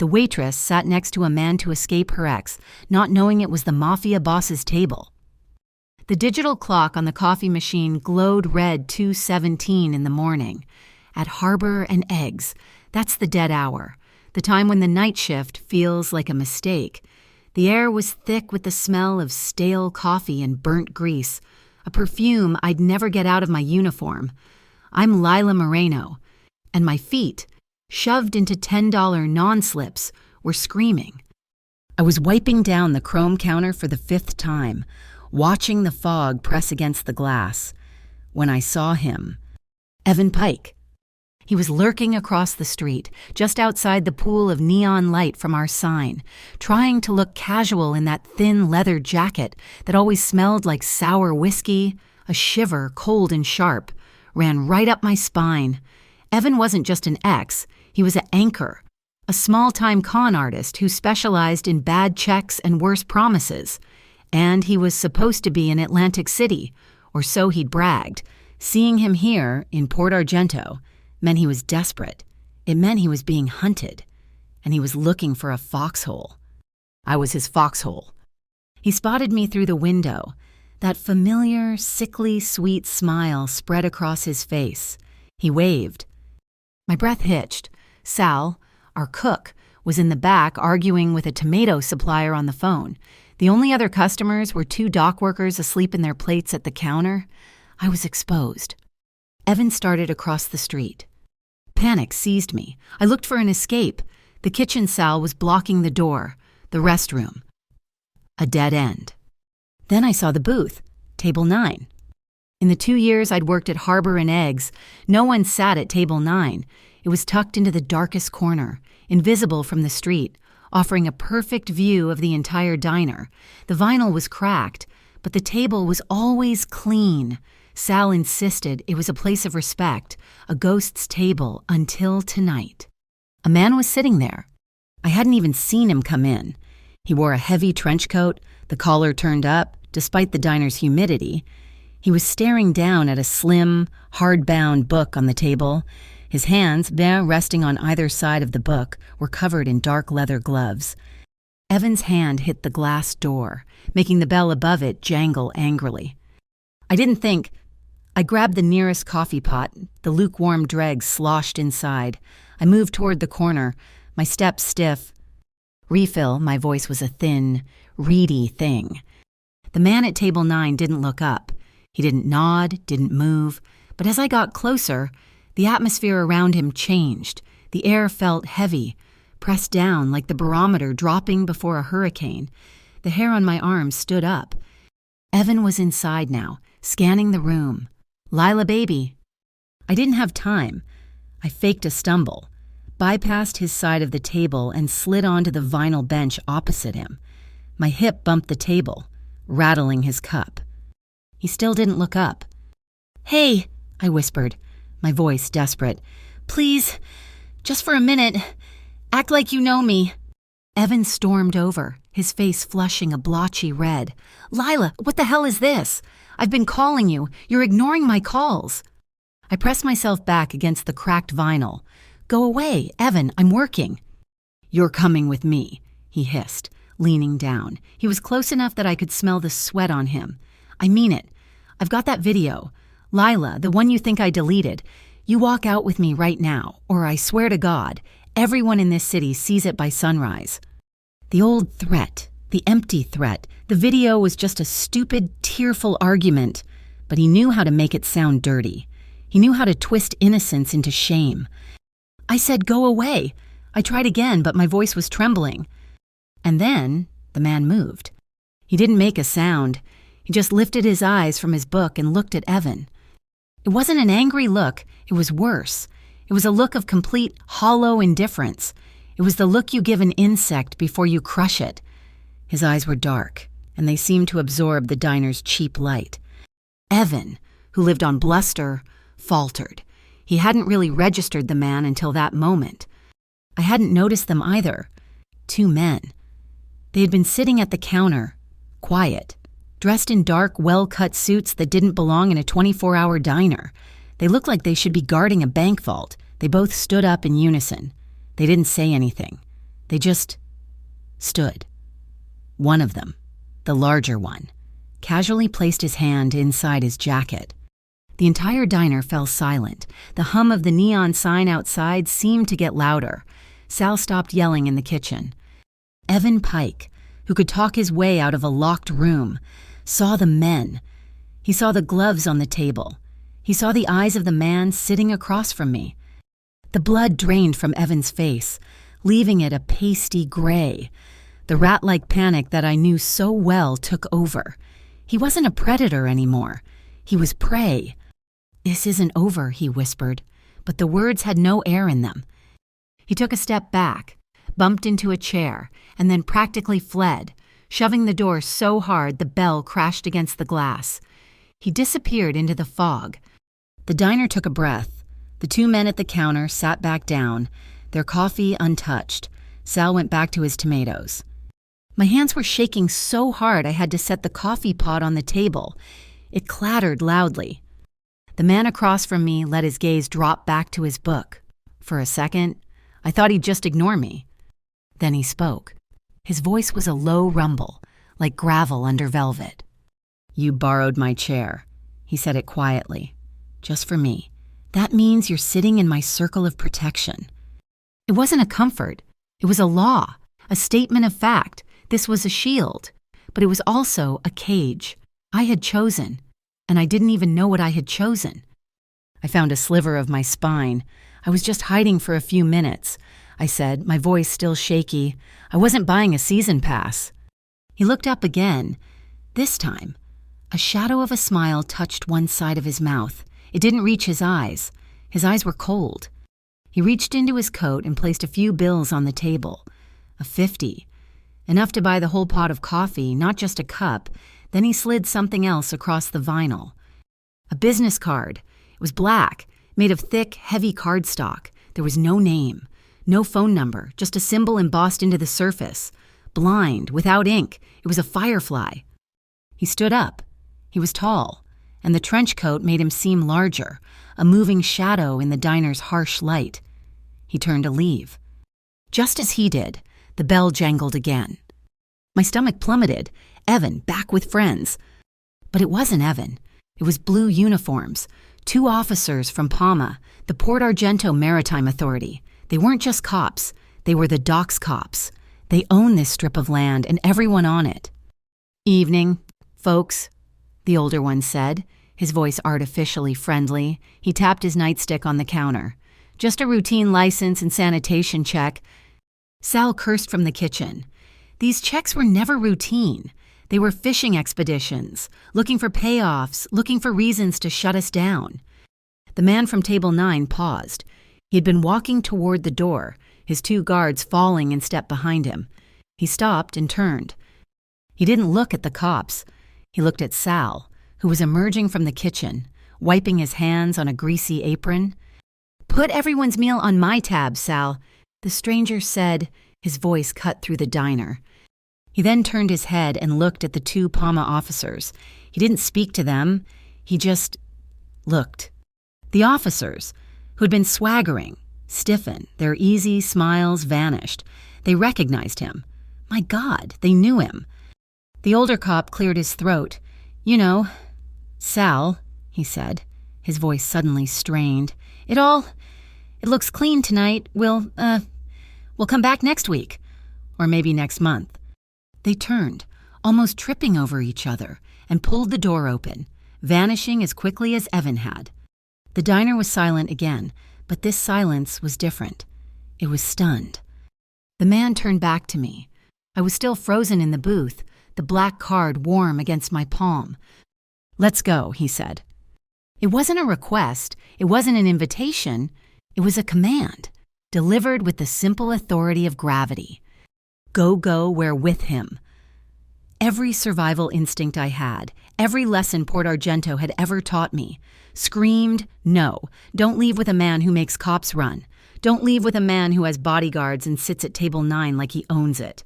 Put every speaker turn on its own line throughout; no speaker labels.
The waitress sat next to a man to escape her ex, not knowing it was the mafia boss's table. The digital clock on the coffee machine glowed red 2:17 in the morning. At Harbor and Eggs, that's the dead hour, the time when the night shift feels like a mistake. The air was thick with the smell of stale coffee and burnt grease, a perfume I'd never get out of my uniform. I'm Lila Moreno, and my feet, shoved into $10 non-slips, were screaming. I was wiping down the chrome counter for the 5th time, watching the fog press against the glass, when I saw him. Evan Pike. He was lurking across the street, just outside the pool of neon light from our sign, trying to look casual in that thin leather jacket that always smelled like sour whiskey. A shiver, cold and sharp, ran right up my spine. Evan wasn't just an ex, he was an anchor, a small-time con artist who specialized in bad checks and worse promises. And he was supposed to be in Atlantic City, or so he'd bragged. Seeing him here, in Port Argento, meant he was desperate. It meant he was being hunted, and he was looking for a foxhole. I was his foxhole. He spotted me through the window. That familiar, sickly sweet smile spread across his face. He waved. My breath hitched. Sal, our cook, was in the back arguing with a tomato supplier on the phone. The only other customers were 2 dock workers asleep in their plates at the counter. I was exposed. Evan started across the street. Panic seized me. I looked for an escape. The kitchen Sal was blocking the door. The restroom. A dead end. Then I saw the booth, table 9. In the 2 years I'd worked at Harbor and Eggs, no one sat at table 9. It was tucked into the darkest corner, invisible from the street, offering a perfect view of the entire diner. The vinyl was cracked, but the table was always clean. Sal insisted it was a place of respect, a ghost's table until tonight. A man was sitting there. I hadn't even seen him come in. He wore a heavy trench coat, the collar turned up, despite the diner's humidity. He was staring down at a slim, hard-bound book on the table. His hands, resting on either side of the book, were covered in dark leather gloves. Evan's hand hit the glass door, making the bell above it jangle angrily. I didn't think. I grabbed the nearest coffee pot, the lukewarm dregs sloshed inside. I moved toward the corner, my steps stiff. Refill, my voice was a thin, reedy thing. The man at table 9 didn't look up. He didn't nod, didn't move, but as I got closer, the atmosphere around him changed. The air felt heavy, pressed down like the barometer dropping before a hurricane. The hair on my arms stood up. Evan was inside now, scanning the room. Lila baby. I didn't have time. I faked a stumble, bypassed his side of the table and slid onto the vinyl bench opposite him. My hip bumped the table, rattling his cup. He still didn't look up. Hey, I whispered, my voice desperate. Please, just for a minute, act like you know me. Evan stormed over, his face flushing a blotchy red. Lila, what the hell is this? I've been calling you. You're ignoring my calls. I pressed myself back against the cracked vinyl. Go away, Evan, I'm working. You're coming with me, he hissed, leaning down. He was close enough that I could smell the sweat on him. I mean it. I've got that video. Lila, the one you think I deleted. You walk out with me right now, or I swear to God, everyone in this city sees it by sunrise. The old threat, the empty threat, the video was just a stupid, tearful argument, but he knew how to make it sound dirty. He knew how to twist innocence into shame. I said, go away. I tried again, but my voice was trembling. And then the man moved. He didn't make a sound. He just lifted his eyes from his book and looked at Evan. It wasn't an angry look. It was worse. It was a look of complete, hollow indifference. It was the look you give an insect before you crush it. His eyes were dark, and they seemed to absorb the diner's cheap light. Evan, who lived on bluster, faltered. He hadn't really registered the man until that moment. I hadn't noticed them either. 2 men. They had been sitting at the counter, quiet, dressed in dark, well-cut suits that didn't belong in a 24-hour diner. They looked like they should be guarding a bank vault. They both stood up in unison. They didn't say anything. They just stood. One of them, the larger one, casually placed his hand inside his jacket. The entire diner fell silent. The hum of the neon sign outside seemed to get louder. Sal stopped yelling in the kitchen. Evan Pike, who could talk his way out of a locked room, saw the men. He saw the gloves on the table. He saw the eyes of the man sitting across from me. The blood drained from Evan's face, leaving it a pasty gray. The rat-like panic that I knew so well took over. He wasn't a predator anymore. He was prey. "This isn't over," he whispered, but the words had no air in them. He took a step back, bumped into a chair, and then practically fled, shoving the door so hard the bell crashed against the glass. He disappeared into the fog. The diner took a breath. The two men at the counter sat back down, their coffee untouched. Sal went back to his tomatoes. My hands were shaking so hard I had to set the coffee pot on the table. It clattered loudly. The man across from me let his gaze drop back to his book. For a second, I thought he'd just ignore me. Then he spoke. His voice was a low rumble, like gravel under velvet. "You borrowed my chair." He said it quietly. "Just for me. That means you're sitting in my circle of protection." It wasn't a comfort. It was a law, a statement of fact. This was a shield, but it was also a cage. I had chosen, and I didn't even know what I had chosen. I found a sliver of my spine. "I was just hiding for a few minutes," I said, my voice still shaky. "I wasn't buying a season pass." He looked up again. This time, a shadow of a smile touched one side of his mouth. It didn't reach his eyes. His eyes were cold. He reached into his coat and placed a few bills on the table. A 50. Enough to buy the whole pot of coffee, not just a cup. Then he slid something else across the vinyl. A business card. It was black, made of thick, heavy cardstock. There was no name, no phone number, just a symbol embossed into the surface. Blind, without ink. It was a firefly. He stood up. He was tall, and the trench coat made him seem larger, a moving shadow in the diner's harsh light. He turned to leave. Just as he did, the bell jangled again. My stomach plummeted. Evan, back with friends. But it wasn't Evan. It was blue uniforms. 2 officers from PAMA, the Port Argento Maritime Authority. They weren't just cops. They were the docks cops. They own this strip of land and everyone on it. "Evening, folks," the older one said, his voice artificially friendly. He tapped his nightstick on the counter. "Just a routine license and sanitation check." Sal cursed from the kitchen. These checks were never routine. They were fishing expeditions, looking for payoffs, looking for reasons to shut us down. The man from Table 9 paused. He had been walking toward the door, his 2 guards falling in step behind him. He stopped and turned. He didn't look at the cops. He looked at Sal, who was emerging from the kitchen, wiping his hands on a greasy apron. "Put everyone's meal on my tab, Sal," the stranger said, his voice cut through the diner. He then turned his head and looked at the 2 PAMA officers. He didn't speak to them. He just looked. The officers, who had been swaggering, stiffened. Their easy smiles vanished. They recognized him. My God, they knew him. The older cop cleared his throat. "You know, Sal," he said, his voice suddenly strained. It looks clean tonight. We'll come back next week. Or maybe next month." They turned, almost tripping over each other, and pulled the door open, vanishing as quickly as Evan had. The diner was silent again, but this silence was different. It was stunned. The man turned back to me. I was still frozen in the booth, the black card warm against my palm. "Let's go," he said. It wasn't a request. It wasn't an invitation. It was a command, delivered with the simple authority of gravity. Go where with him. Every survival instinct I had, every lesson Port Argento had ever taught me, screamed, "No, don't leave with a man who makes cops run. Don't leave with a man who has bodyguards and sits at Table 9 like he owns it."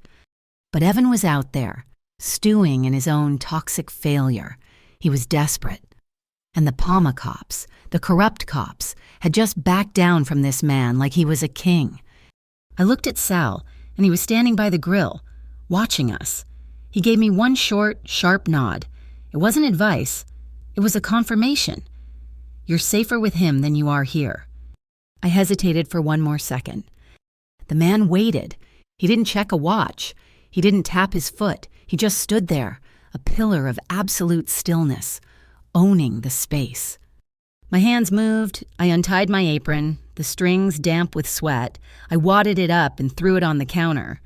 But Evan was out there, stewing in his own toxic failure. He was desperate. And the PAMA cops, the corrupt cops, had just backed down from this man like he was a king. I looked at Sal, and he was standing by the grill, watching us. He gave me one short, sharp nod. It wasn't advice. It was a confirmation. You're safer with him than you are here. I hesitated for one more second. The man waited. He didn't check a watch. He didn't tap his foot. He just stood there, a pillar of absolute stillness, owning the space. My hands moved. I untied my apron, the strings damp with sweat. I wadded it up and threw it on the counter.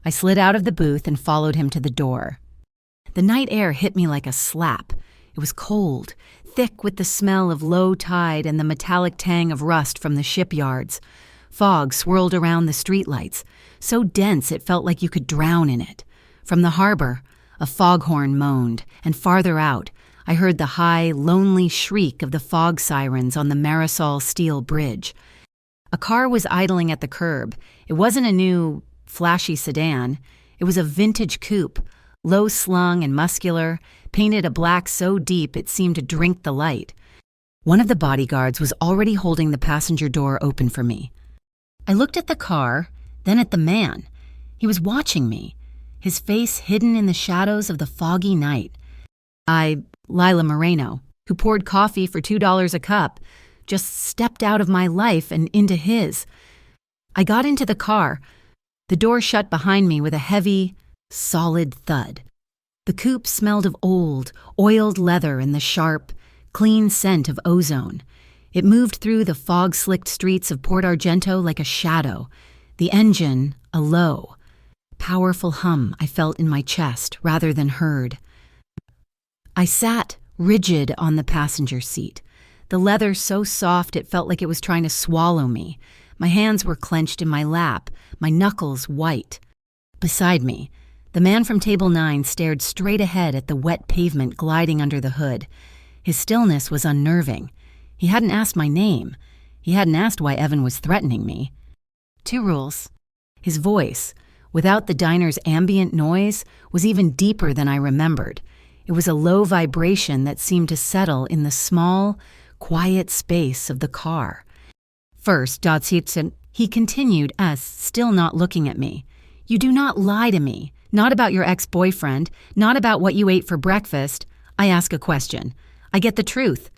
I slid out of the booth and followed him to the door. The night air hit me like a slap. It was cold, thick with the smell of low tide and the metallic tang of rust from the shipyards. Fog swirled around the streetlights, so dense it felt like you could drown in it. From the harbor, a foghorn moaned, and farther out, I heard the high, lonely shriek of the fog sirens on the Marisol steel bridge. A car was idling at the curb. It wasn't a new, flashy sedan. It was a vintage coupe, low-slung and muscular, painted a black so deep it seemed to drink the light. One of the bodyguards was already holding the passenger door open for me. I looked at the car, then at the man. He was watching me, his face hidden in the shadows of the foggy night. Lila Moreno, who poured coffee for $2 a cup, just stepped out of my life and into his. I got into the car. The door shut behind me with a heavy, solid thud. The coupe smelled of old, oiled leather and the sharp, clean scent of ozone. It moved through the fog-slicked streets of Port Argento like a shadow, the engine a low, powerful hum I felt in my chest rather than heard. I sat rigid on the passenger seat, the leather so soft it felt like it was trying to swallow me. My hands were clenched in my lap, my knuckles white. Beside me, the man from Table 9 stared straight ahead at the wet pavement gliding under the hood. His stillness was unnerving. He hadn't asked my name. He hadn't asked why Evan was threatening me. 2 rules. His voice, without the diner's ambient noise, was even deeper than I remembered. It was a low vibration that seemed to settle in the small, quiet space of the car. First, he continued as, still not looking at me. You do not lie to me. Not about your ex-boyfriend. Not about what you ate for breakfast. I ask a question. I get the truth.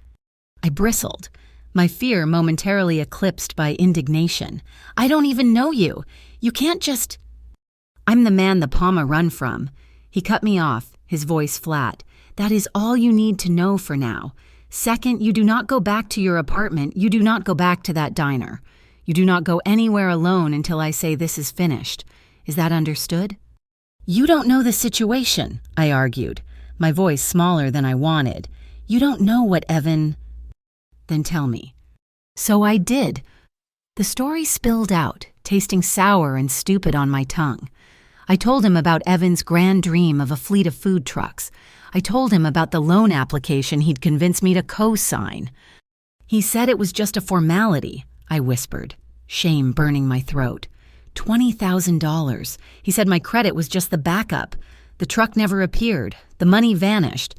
I bristled, my fear momentarily eclipsed by indignation. I don't even know you. You can't just... I'm the man the Palma run from. He cut me off, his voice flat. That is all you need to know for now. Second, you do not go back to your apartment. You do not go back to that diner. You do not go anywhere alone until I say this is finished. Is that understood? You don't know the situation, I argued, my voice smaller than I wanted. You don't know what Evan... Then tell me. So I did. The story spilled out, tasting sour and stupid on my tongue. I told him about Evan's grand dream of a fleet of food trucks. I told him about the loan application he'd convinced me to co-sign. He said it was just a formality, I whispered, shame burning my throat. $20,000. He said my credit was just the backup. The truck never appeared. The money vanished.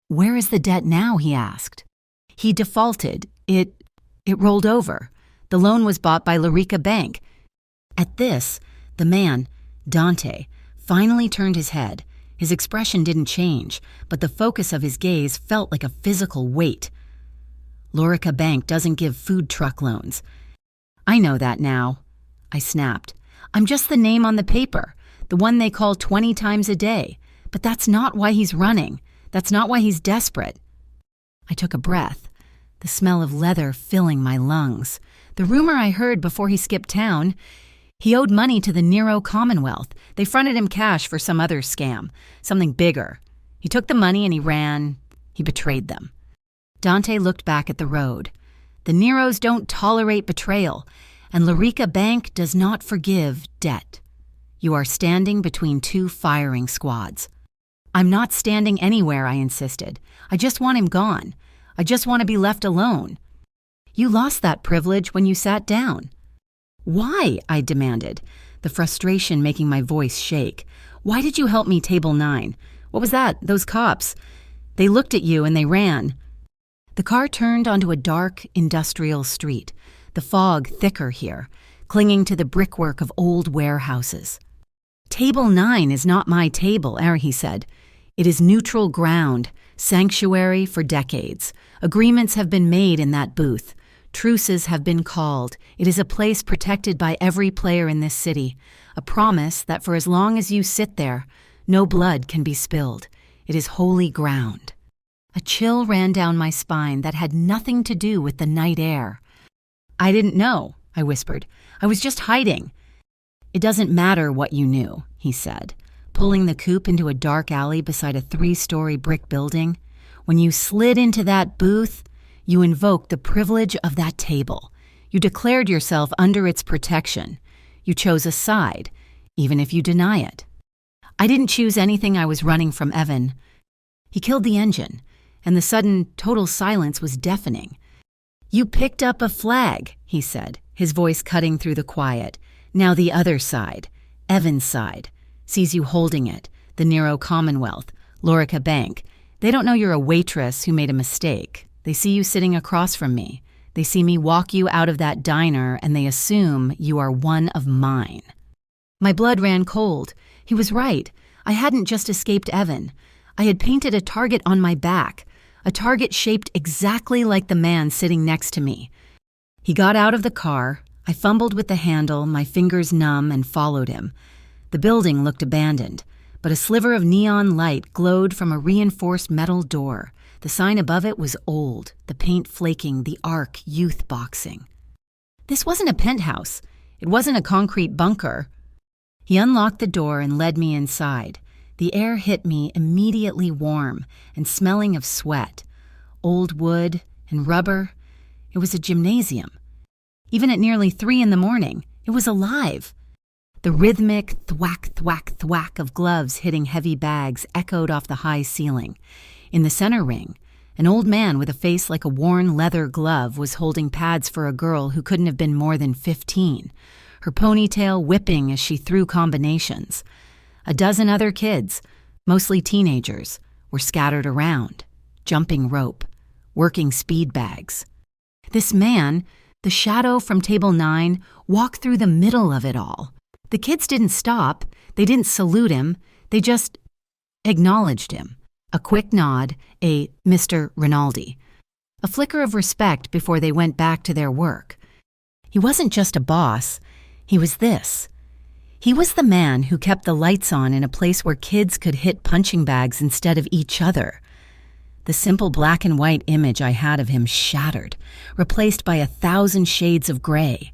Where is the debt now, he asked. He defaulted. It rolled over. The loan was bought by Larica Bank. At this, the man, Dante, finally turned his head. His expression didn't change, but the focus of his gaze felt like a physical weight. Larica Bank doesn't give food truck loans. I know that now, I snapped. I'm just the name on the paper, the one they call 20 times a day. But that's not why he's running. That's not why he's desperate. I took a breath, the smell of leather filling my lungs. The rumor I heard before he skipped town, he owed money to the Nero Commonwealth. They fronted him cash for some other scam, something bigger. He took the money and he ran. He betrayed them. Dante looked back at the road. The Neros don't tolerate betrayal, and Larica Bank does not forgive debt. You are standing between 2 firing squads. I'm not standing anywhere, I insisted. I just want him gone. I just want to be left alone. You lost that privilege when you sat down. Why? I demanded, the frustration making my voice shake. Why did you help me Table 9? What was that? Those cops. They looked at you and they ran. The car turned onto a dark, industrial street, the fog thicker here. clinging to the brickwork of old warehouses. "Table 9 is not my table," he said. "It is neutral ground, sanctuary for decades. Agreements have been made in that booth. Truces have been called. It is a place protected by every player in this city. A promise that for as long as you sit there, no blood can be spilled. It is holy ground." A chill ran down my spine that had nothing to do with the night air. "I didn't know," I whispered. "I was just hiding." "It doesn't matter what you knew," he said, pulling the coupe into a dark alley beside a 3-story brick building. "When you slid into that booth, you invoked the privilege of that table. You declared yourself under its protection. You chose a side, even if you deny it." I didn't choose anything. I was running from Evan. He killed the engine, and the sudden, total silence was deafening. "You picked up a flag," he said, his voice cutting through the quiet. "Now the other side, Evan's side, sees you holding it, the Nero Commonwealth, Lorica Bank. They don't know you're a waitress who made a mistake. They see you sitting across from me. They see me walk you out of that diner, and they assume you are one of mine." My blood ran cold. He was right. I hadn't just escaped Evan. I had painted a target on my back, a target shaped exactly like the man sitting next to me. He got out of the car. I fumbled with the handle, my fingers numb, and followed him. The building looked abandoned, but a sliver of neon light glowed from a reinforced metal door. The sign above it was old, the paint flaking, the arc youth boxing. This wasn't a penthouse. It wasn't a concrete bunker. He unlocked the door and led me inside. The air hit me immediately warm and smelling of sweat, old wood and rubber. It was a gymnasium. Even at nearly 3 a.m, it was alive. The rhythmic thwack, thwack, thwack of gloves hitting heavy bags echoed off the high ceiling. In the center ring, an old man with a face like a worn leather glove was holding pads for a girl who couldn't have been more than 15, her ponytail whipping as she threw combinations. A dozen other kids, mostly teenagers, were scattered around, jumping rope, working speed bags. This man, the shadow from table 9, walked through the middle of it all. The kids didn't stop. They didn't salute him. They just acknowledged him. A quick nod, a Mr. Rinaldi. A flicker of respect before they went back to their work. He wasn't just a boss. He was this. He was the man who kept the lights on in a place where kids could hit punching bags instead of each other. The simple black and white image I had of him shattered, replaced by 1,000 shades of gray.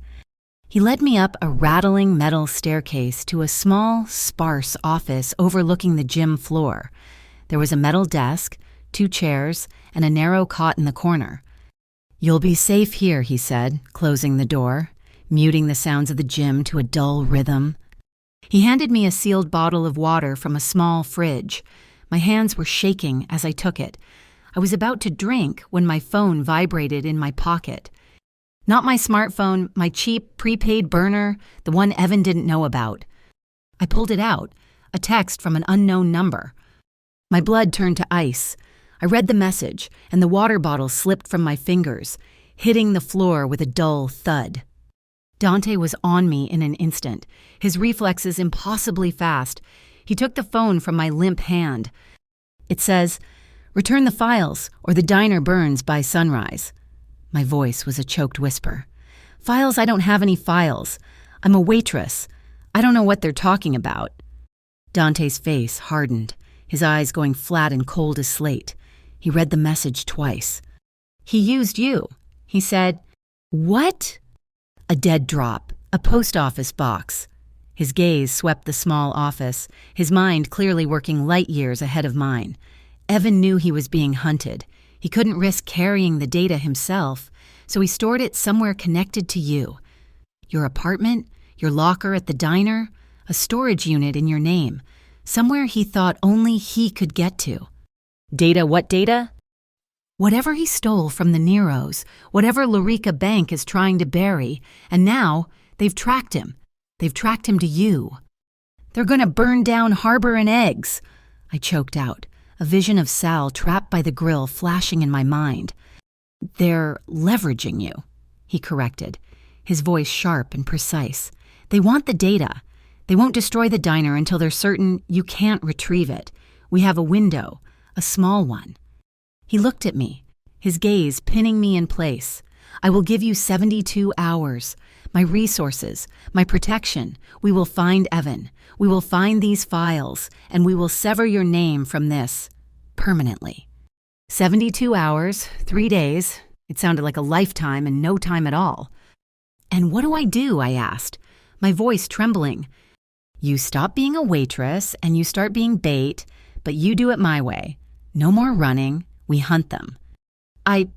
He led me up a rattling metal staircase to a small, sparse office overlooking the gym floor. There was a metal desk, 2 chairs, and a narrow cot in the corner. "You'll be safe here," he said, closing the door, muting the sounds of the gym to a dull rhythm. He handed me a sealed bottle of water from a small fridge. My hands were shaking as I took it. I was about to drink when my phone vibrated in my pocket. Not my smartphone, my cheap, prepaid burner, the one Evan didn't know about. I pulled it out, a text from an unknown number. My blood turned to ice. I read the message, and the water bottle slipped from my fingers, hitting the floor with a dull thud. Dante was on me in an instant, his reflexes impossibly fast. He took the phone from my limp hand. "It says, 'Return the files, or the diner burns by sunrise.'" My voice was a choked whisper. "Files? I don't have any files. I'm a waitress. I don't know what they're talking about." Dante's face hardened, his eyes going flat and cold as slate. He read the message twice. "He used you." He said, "What?" A dead drop, a post office box. His gaze swept the small office, his mind clearly working light years ahead of mine. Evan knew he was being hunted. He couldn't risk carrying the data himself, so he stored it somewhere connected to you. Your apartment, your locker at the diner, a storage unit in your name, somewhere he thought only he could get to. Data? What data? Whatever he stole from the Neros, whatever Lorica Bank is trying to bury, and now they've tracked him. They've tracked him to you. "They're going to burn down Harbor and Eggs," I choked out, a vision of Sal trapped by the grill flashing in my mind. "They're leveraging you," he corrected, his voice sharp and precise. "They want the data. They won't destroy the diner until they're certain you can't retrieve it. We have a window, a small one." He looked at me, his gaze pinning me in place. "I will give you 72 hours. My resources, my protection. We will find Evan. We will find these files, and we will sever your name from this permanently." 72 hours, 3 days. It sounded like a lifetime and no time at all. "And what do I do?" I asked, my voice trembling. "You stop being a waitress and you start being bait, but you do it my way. No more running. We hunt them." I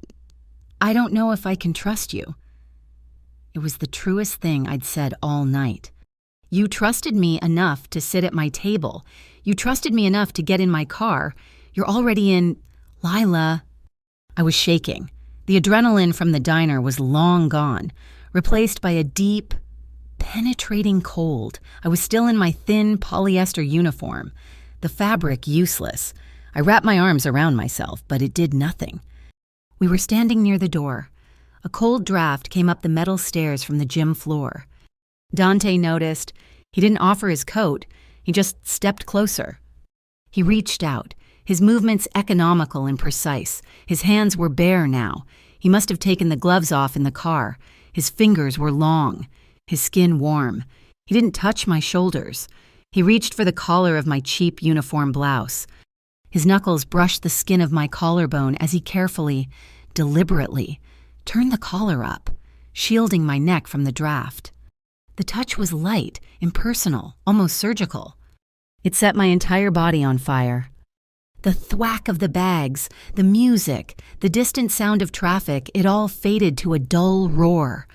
don't know if I can trust you." It was the truest thing I'd said all night. You trusted me enough to sit at my table. You trusted me enough to get in my car. You're already in... Lila. I was shaking. The adrenaline from the diner was long gone, replaced by a deep, penetrating cold. I was still in my thin polyester uniform, the fabric useless. I wrapped my arms around myself, but it did nothing. We were standing near the door. A cold draft came up the metal stairs from the gym floor. Dante noticed. He didn't offer his coat. He just stepped closer. He reached out, his movements economical and precise. His hands were bare now. He must have taken the gloves off in the car. His fingers were long, his skin warm. He didn't touch my shoulders. He reached for the collar of my cheap uniform blouse. His knuckles brushed the skin of my collarbone as he carefully, deliberately, turned the collar up, shielding my neck from the draft. The touch was light, impersonal, almost surgical. It set my entire body on fire. The thwack of the bags, the music, the distant sound of traffic, it all faded to a dull roar.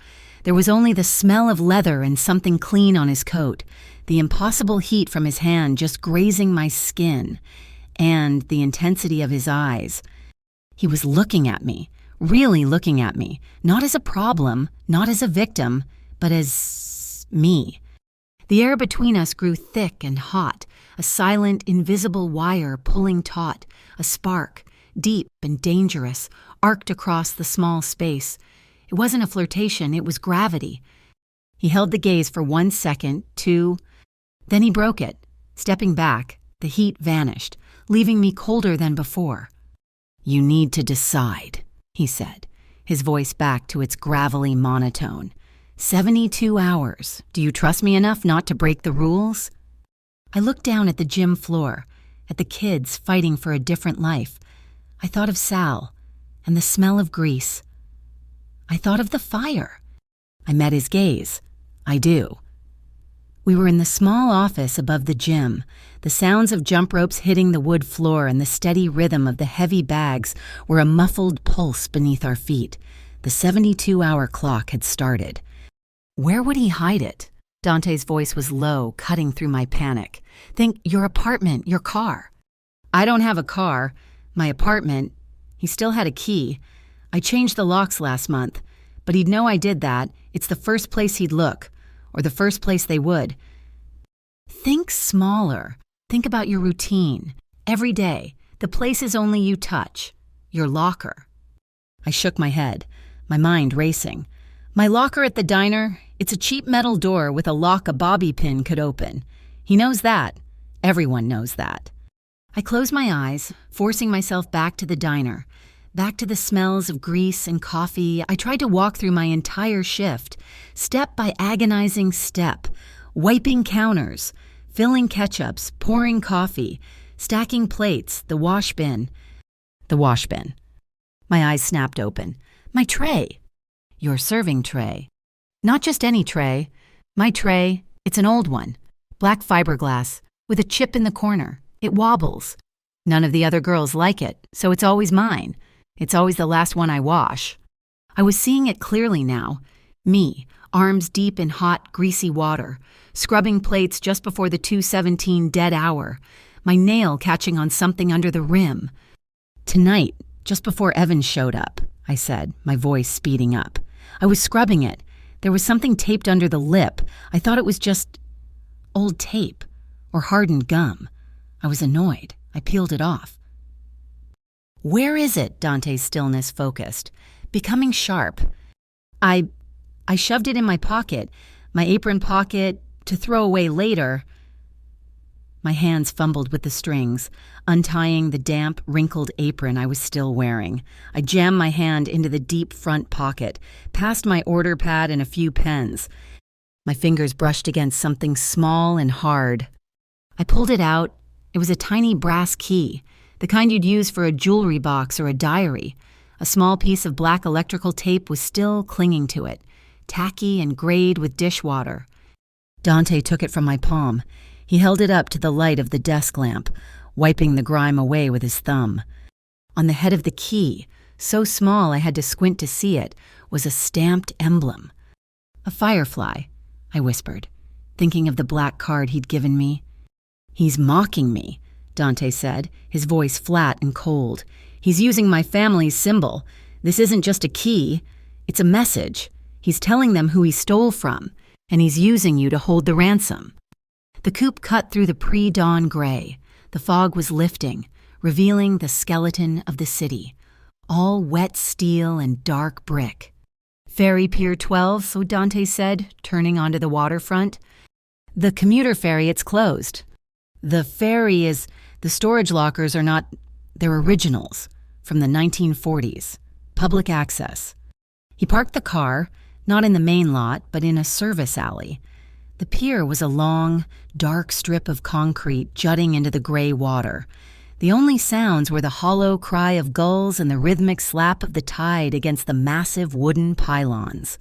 There was only the smell of leather and something clean on his coat, the impossible heat from his hand just grazing my skin, and the intensity of his eyes. He was looking at me, really looking at me, not as a problem, not as a victim, but as me. The air between us grew thick and hot, a silent, invisible wire pulling taut, a spark, deep and dangerous, arced across the small space. It wasn't a flirtation, it was gravity. He held the gaze for 1 second, 2, then he broke it. Stepping back, the heat vanished, leaving me colder than before. "You need to decide," he said, his voice back to its gravelly monotone. 72 hours. Do you trust me enough not to break the rules? I looked down at the gym floor, at the kids fighting for a different life. I thought of Sal and the smell of grease. I thought of the fire. I met his gaze. I do. We were in the small office above the gym. The sounds of jump ropes hitting the wood floor and the steady rhythm of the heavy bags were a muffled pulse beneath our feet. The 72-hour clock had started. Where would he hide it? Dante's voice was low, cutting through my panic. Think your apartment, your car. I don't have a car. My apartment. He still had a key. I changed the locks last month, but he'd know I did that. It's the first place he'd look, or the first place they would. Think smaller. Think about your routine. Every day, the places only you touch. Your locker. I shook my head, my mind racing. My locker at the diner, it's a cheap metal door with a lock a bobby pin could open. He knows that. Everyone knows that. I closed my eyes, forcing myself back to the diner, back to the smells of grease and coffee. I tried to walk through my entire shift, step by agonizing step, wiping counters, filling ketchups, pouring coffee, stacking plates, the wash bin. The wash bin. My eyes snapped open. My tray. Your serving tray. Not just any tray. My tray, it's an old one. Black fiberglass, with a chip in the corner. It wobbles. None of the other girls like it, so it's always mine. It's always the last one I wash. I was seeing it clearly now. Me, arms deep in hot, greasy water, scrubbing plates just before the 2:17 dead hour, my nail catching on something under the rim. Tonight, just before Evan showed up, I said, my voice speeding up. I was scrubbing it. There was something taped under the lip. I thought it was just old tape or hardened gum. I was annoyed. I peeled it off. Where is it? Dante's stillness focused, becoming sharp. I I shoved it in my pocket, my apron pocket, to throw away later. My hands fumbled with the strings, untying the damp, wrinkled apron I was still wearing. I jammed my hand into the deep front pocket, past my order pad and a few pens. My fingers brushed against something small and hard. I pulled it out. It was a tiny brass key, the kind you'd use for a jewelry box or a diary. A small piece of black electrical tape was still clinging to it, tacky and grayed with dishwater. Dante took it from my palm. He held it up to the light of the desk lamp, wiping the grime away with his thumb. On the head of the key, so small I had to squint to see it, was a stamped emblem. "A firefly," I whispered, thinking of the black card he'd given me. "He's mocking me," Dante said, his voice flat and cold. "He's using my family's symbol. This isn't just a key. It's a message. He's telling them who he stole from, and he's using you to hold the ransom." The coupe cut through the pre-dawn gray. The fog was lifting, revealing the skeleton of the city, all wet steel and dark brick. "Ferry Pier 12, so Dante said, turning onto the waterfront. "The commuter ferry, it's closed. The ferry is... The storage lockers are not... They're originals, from the 1940s. Public access." He parked the car, not in the main lot, but in a service alley. The pier was a long, dark strip of concrete jutting into the gray water. The only sounds were the hollow cry of gulls and the rhythmic slap of the tide against the massive wooden pylons.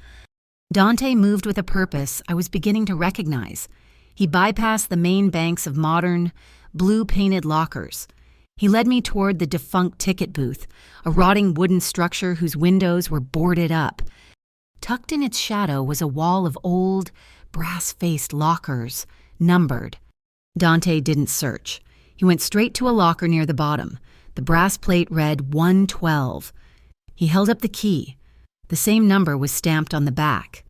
Dante moved with a purpose I was beginning to recognize. He bypassed the main banks of modern, blue-painted lockers. He led me toward the defunct ticket booth, a rotting wooden structure whose windows were boarded up. Tucked in its shadow was a wall of old, brass-faced lockers, numbered. Dante didn't search. He went straight to a locker near the bottom. The brass plate read 112. He held up the key. The same number was stamped on the back.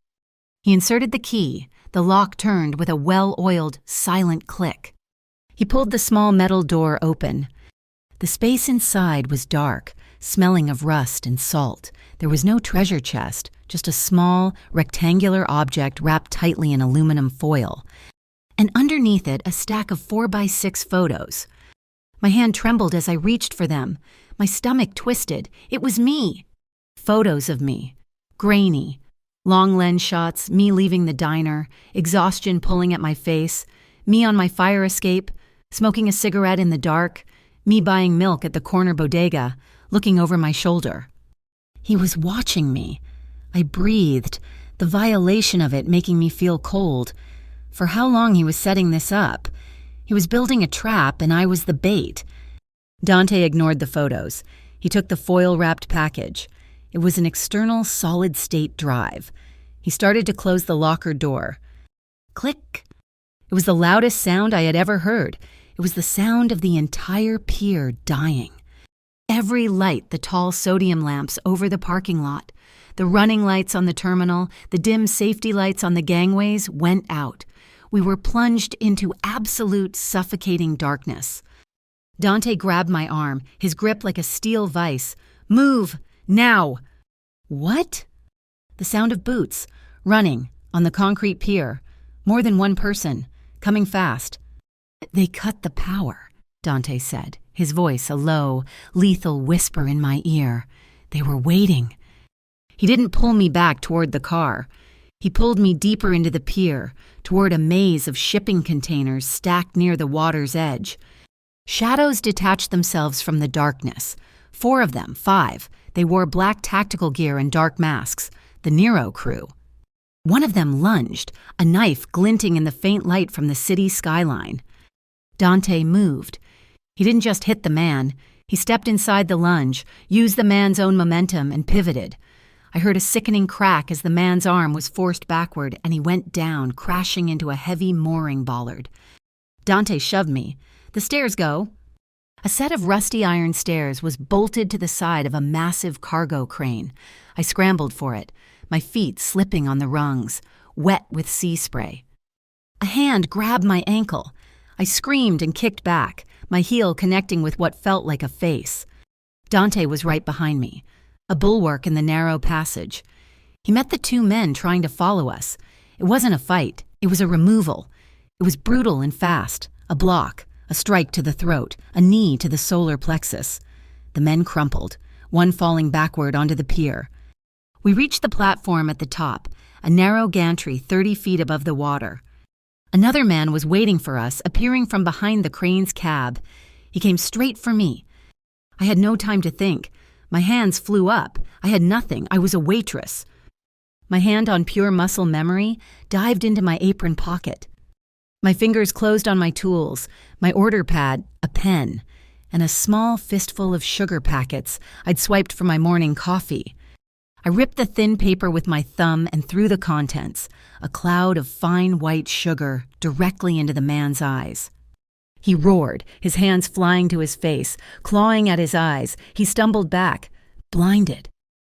He inserted the key. The lock turned with a well-oiled, silent click. He pulled the small metal door open. The space inside was dark, smelling of rust and salt. There was no treasure chest, just a small, rectangular object wrapped tightly in aluminum foil. And underneath it, a stack of 4x6 photos. My hand trembled as I reached for them. My stomach twisted. It was me. Photos of me. Grainy. Long lens shots, me leaving the diner, exhaustion pulling at my face, me on my fire escape, smoking a cigarette in the dark, me buying milk at the corner bodega, looking over my shoulder. He was watching me. I breathed, the violation of it making me feel cold. For how long he was setting this up? He was building a trap, and I was the bait. Dante ignored the photos. He took the foil-wrapped package. It was an external solid-state drive. He started to close the locker door. Click. It was the loudest sound I had ever heard. It was the sound of the entire pier dying. Every light, the tall sodium lamps over the parking lot, the running lights on the terminal, the dim safety lights on the gangways went out. We were plunged into absolute suffocating darkness. Dante grabbed my arm, his grip like a steel vise. "Move! Now!" What? The sound of boots, running, on the concrete pier. More than one person, coming fast. "They cut the power," Dante said, his voice a low, lethal whisper in my ear. "They were waiting." He didn't pull me back toward the car. He pulled me deeper into the pier, toward a maze of shipping containers stacked near the water's edge. Shadows detached themselves from the darkness. 4 of them, 5. They wore black tactical gear and dark masks, the Nero crew. One of them lunged, a knife glinting in the faint light from the city skyline. Dante moved. He didn't just hit the man. He stepped inside the lunge, used the man's own momentum, and pivoted. I heard a sickening crack as the man's arm was forced backward, and he went down, crashing into a heavy mooring bollard. Dante shoved me. "The stairs go." A set of rusty iron stairs was bolted to the side of a massive cargo crane. I scrambled for it, my feet slipping on the rungs, wet with sea spray. A hand grabbed my ankle. I screamed and kicked back, my heel connecting with what felt like a face. Dante was right behind me, a bulwark in the narrow passage. He met the two men trying to follow us. It wasn't a fight. It was a removal. It was brutal and fast. A block, a strike to the throat, a knee to the solar plexus. The men crumpled, one falling backward onto the pier. We reached the platform at the top, a narrow gantry 30 feet above the water. Another man was waiting for us, appearing from behind the crane's cab. He came straight for me. I had no time to think. My hands flew up. I had nothing. I was a waitress. My hand on pure muscle memory dived into my apron pocket. My fingers closed on my tools, my order pad, a pen, and a small fistful of sugar packets I'd swiped for my morning coffee. I ripped the thin paper with my thumb and threw the contents, a cloud of fine white sugar, directly into the man's eyes. He roared, his hands flying to his face, clawing at his eyes. He stumbled back, blinded.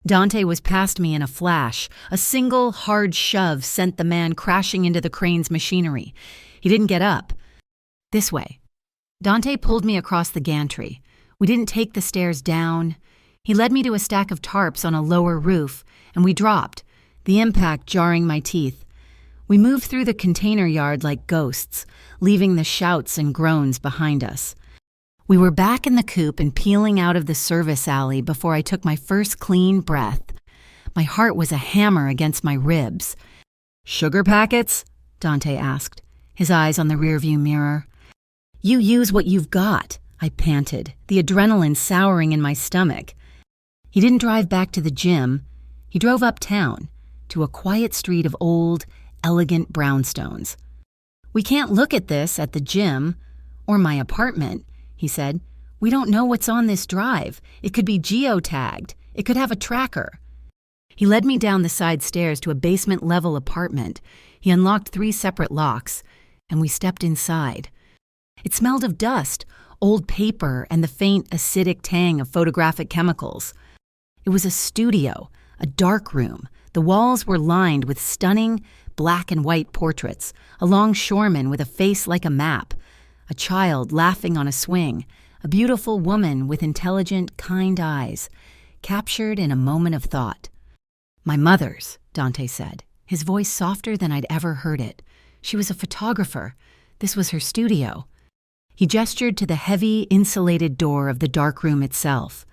Dante was past me in a flash. A single, hard shove sent the man crashing into the crane's machinery. He didn't get up. This way. Dante pulled me across the gantry. We didn't take the stairs down. He led me to a stack of tarps on a lower roof, and we dropped, the impact jarring my teeth. We moved through the container yard like ghosts, leaving the shouts and groans behind us. We were back in the coupe and peeling out of the service alley before I took my first clean breath. My heart was a hammer against my ribs. "Sugar packets?" Dante asked, his eyes on the rearview mirror. "You use what you've got," I panted, the adrenaline souring in my stomach. He didn't drive back to the gym. He drove uptown, to a quiet street of old, elegant brownstones. "We can't look at this at the gym, or my apartment," he said. "We don't know what's on this drive. It could be geotagged. It could have a tracker." He led me down the side stairs to a basement-level apartment. He unlocked 3 separate locks, and we stepped inside. It smelled of dust, old paper, and the faint, acidic tang of photographic chemicals. It was a studio, a dark room. The walls were lined with stunning black and white portraits, a longshoreman with a face like a map, a child laughing on a swing, a beautiful woman with intelligent, kind eyes, captured in a moment of thought. "My mother's," Dante said, his voice softer than I'd ever heard it. "She was a photographer. This was her studio." He gestured to the heavy, insulated door of the dark room itself.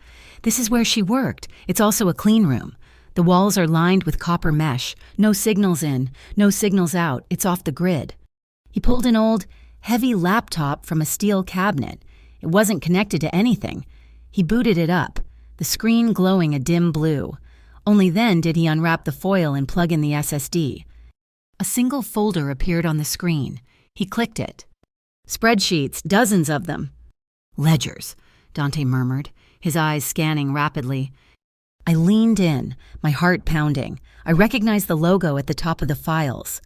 "This is where she worked. It's also a clean room. The walls are lined with copper mesh. No signals in, no signals out. It's off the grid." He pulled an old, heavy laptop from a steel cabinet. It wasn't connected to anything. He booted it up, the screen glowing a dim blue. Only then did he unwrap the foil and plug in the SSD. A single folder appeared on the screen. He clicked it. "Spreadsheets, dozens of them." "Ledgers," Dante murmured, his eyes scanning rapidly. I leaned in, my heart pounding. I recognized the logo at the top of the files.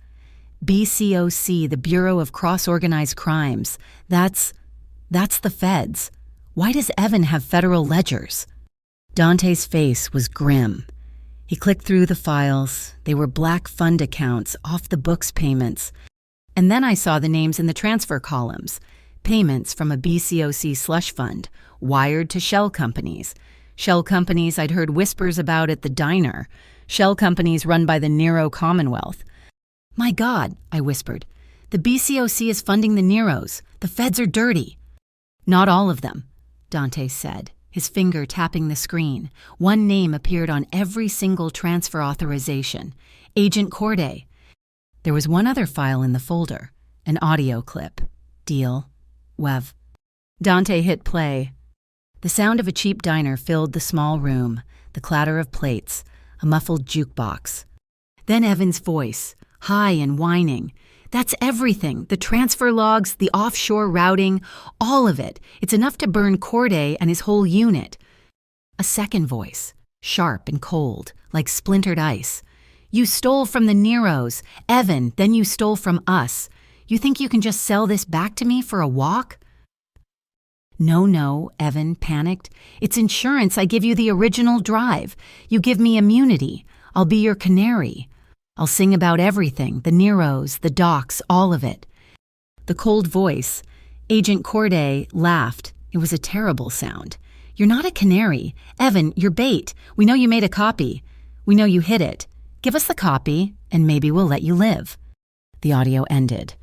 BCOC, the Bureau of Cross-Organized Crimes. That's the feds. Why does Evan have federal ledgers? Dante's face was grim. He clicked through the files. They were black fund accounts, off-the-books payments. And then I saw the names in the transfer columns. Payments from a BCOC slush fund, wired to shell companies. Shell companies I'd heard whispers about at the diner. Shell companies run by the Nero Commonwealth. "My God," I whispered. "The BCOC is funding the Neros. The feds are dirty." "Not all of them," Dante said, his finger tapping the screen. One name appeared on every single transfer authorization. Agent Corday. There was one other file in the folder, an audio clip. Deal. Wev. Dante hit play. The sound of a cheap diner filled the small room, the clatter of plates, a muffled jukebox. Then Evan's voice, high and whining. "That's everything, the transfer logs, the offshore routing, all of it. It's enough to burn Corday and his whole unit." A second voice, sharp and cold, like splintered ice. "You stole from the Neros. Evan, then you stole from us. You think you can just sell this back to me for a walk?" No, Evan panicked. "It's insurance. I give you the original drive. You give me immunity. I'll be your canary. I'll sing about everything, the Neros, the docks, all of it." The cold voice, Agent Corday, laughed. It was a terrible sound. "You're not a canary. Evan, you're bait. We know you made a copy. We know you hid it. Give us the copy, and maybe we'll let you live." The audio ended.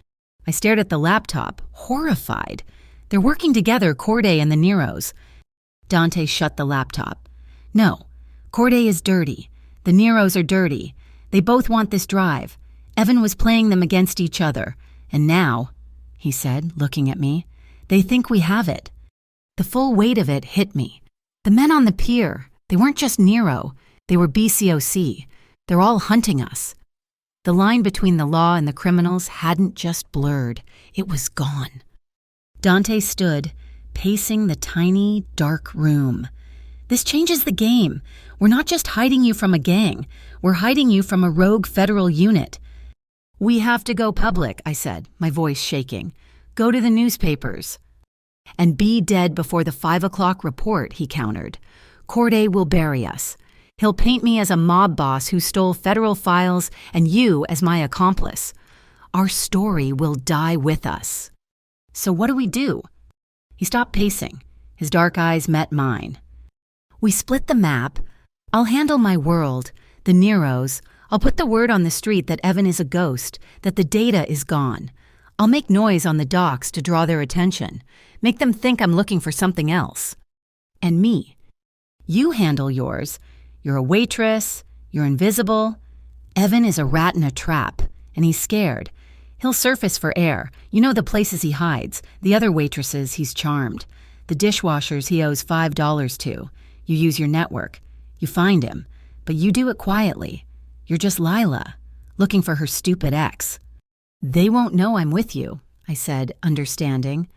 I stared at the laptop, horrified. They're working together, Corday and the Neros. Dante shut the laptop. "No, Corday is dirty. The Neros are dirty. They both want this drive. Evan was playing them against each other. And now," he said, looking at me, "they think we have it." The full weight of it hit me. The men on the pier, they weren't just Nero. They were BCOC. They're all hunting us. The line between the law and the criminals hadn't just blurred. It was gone. Dante stood, pacing the tiny, dark room. "This changes the game. We're not just hiding you from a gang. We're hiding you from a rogue federal unit." "We have to go public," I said, my voice shaking. "Go to the newspapers." "And be dead before the 5 o'clock report," he countered. "Corday will bury us. He'll paint me as a mob boss who stole federal files and you as my accomplice. Our story will die with us." "So what do we do?" He stopped pacing. His dark eyes met mine. "We split the map. I'll handle my world, the Neros. I'll put the word on the street that Evan is a ghost, that the data is gone. I'll make noise on the docks to draw their attention, make them think I'm looking for something else. And me. You handle yours. You're a waitress. You're invisible. Evan is a rat in a trap, and he's scared. He'll surface for air. You know the places he hides, the other waitresses he's charmed, the dishwashers he owes $5 to. You use your network. You find him, but you do it quietly. You're just Lila, looking for her stupid ex." "They won't know I'm with you," I said, understanding.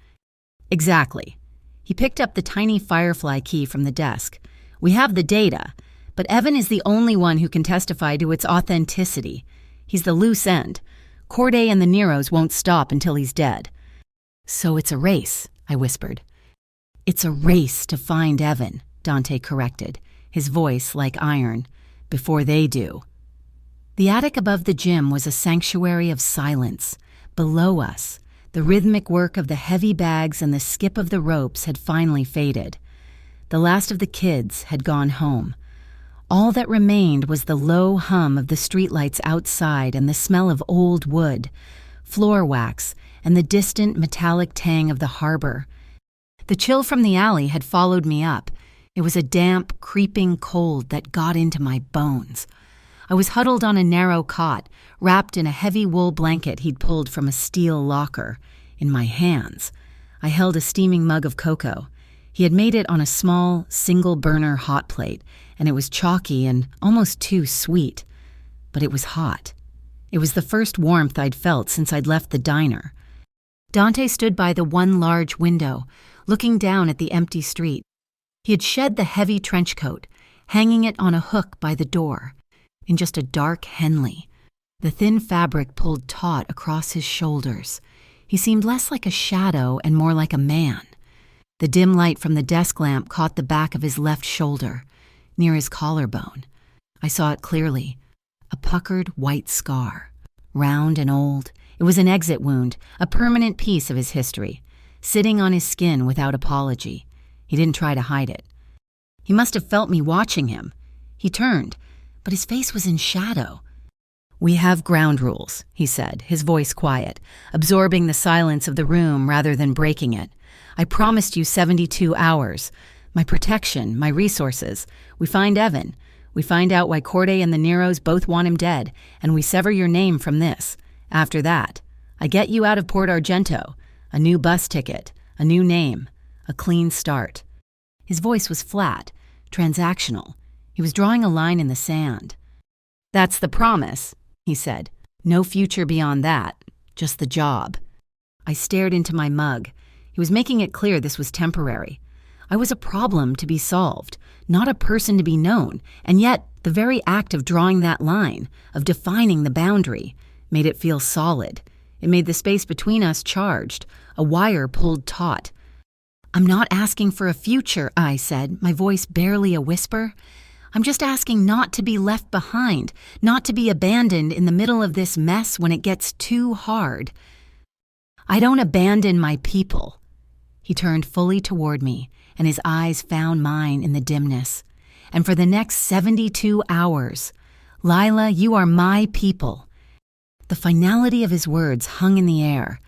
"Exactly." He picked up the tiny Firefly key from the desk. "We have the data, but Evan is the only one who can testify to its authenticity. He's the loose end. Corday and the Neros won't stop until he's dead." "So it's a race," I whispered. "It's a race to find Evan," Dante corrected, his voice like iron, "before they do." The attic above the gym was a sanctuary of silence. Below us, the rhythmic work of the heavy bags and the skip of the ropes had finally faded. The last of the kids had gone home. All that remained was the low hum of the streetlights outside and the smell of old wood, floor wax, and the distant metallic tang of the harbor. The chill from the alley had followed me up. It was a damp, creeping cold that got into my bones. I was huddled on a narrow cot, wrapped in a heavy wool blanket he'd pulled from a steel locker. In my hands, I held a steaming mug of cocoa. He had made it on a small, single-burner hot plate, and it was chalky and almost too sweet. But it was hot. It was the first warmth I'd felt since I'd left the diner. Dante stood by the one large window, looking down at the empty street. He had shed the heavy trench coat, hanging it on a hook by the door, in just a dark Henley. The thin fabric pulled taut across his shoulders. He seemed less like a shadow and more like a man. The dim light from the desk lamp caught the back of his left shoulder, near his collarbone. I saw it clearly, a puckered white scar. Round and old, it was an exit wound, a permanent piece of his history, sitting on his skin without apology. He didn't try to hide it. He must have felt me watching him. He turned, but his face was in shadow. "We have ground rules," he said, his voice quiet, absorbing the silence of the room rather than breaking it. "I promised you 72 hours. My protection, my resources. We find Evan. We find out why Corday and the Neros both want him dead, and we sever your name from this. After that, I get you out of Port Argento. A new bus ticket, a new name, a clean start." His voice was flat, transactional. He was drawing a line in the sand. "That's the promise," he said. "No future beyond that, just the job." I stared into my mug. He was making it clear this was temporary. I was a problem to be solved, not a person to be known, and yet the very act of drawing that line, of defining the boundary, made it feel solid. It made the space between us charged, a wire pulled taut. "I'm not asking for a future," I said, my voice barely a whisper. "I'm just asking not to be left behind, not to be abandoned in the middle of this mess when it gets too hard." "I don't abandon my people." He turned fully toward me, and his eyes found mine in the dimness. And for the next 72 hours, Lila, you are my people. The finality of his words hung in the air.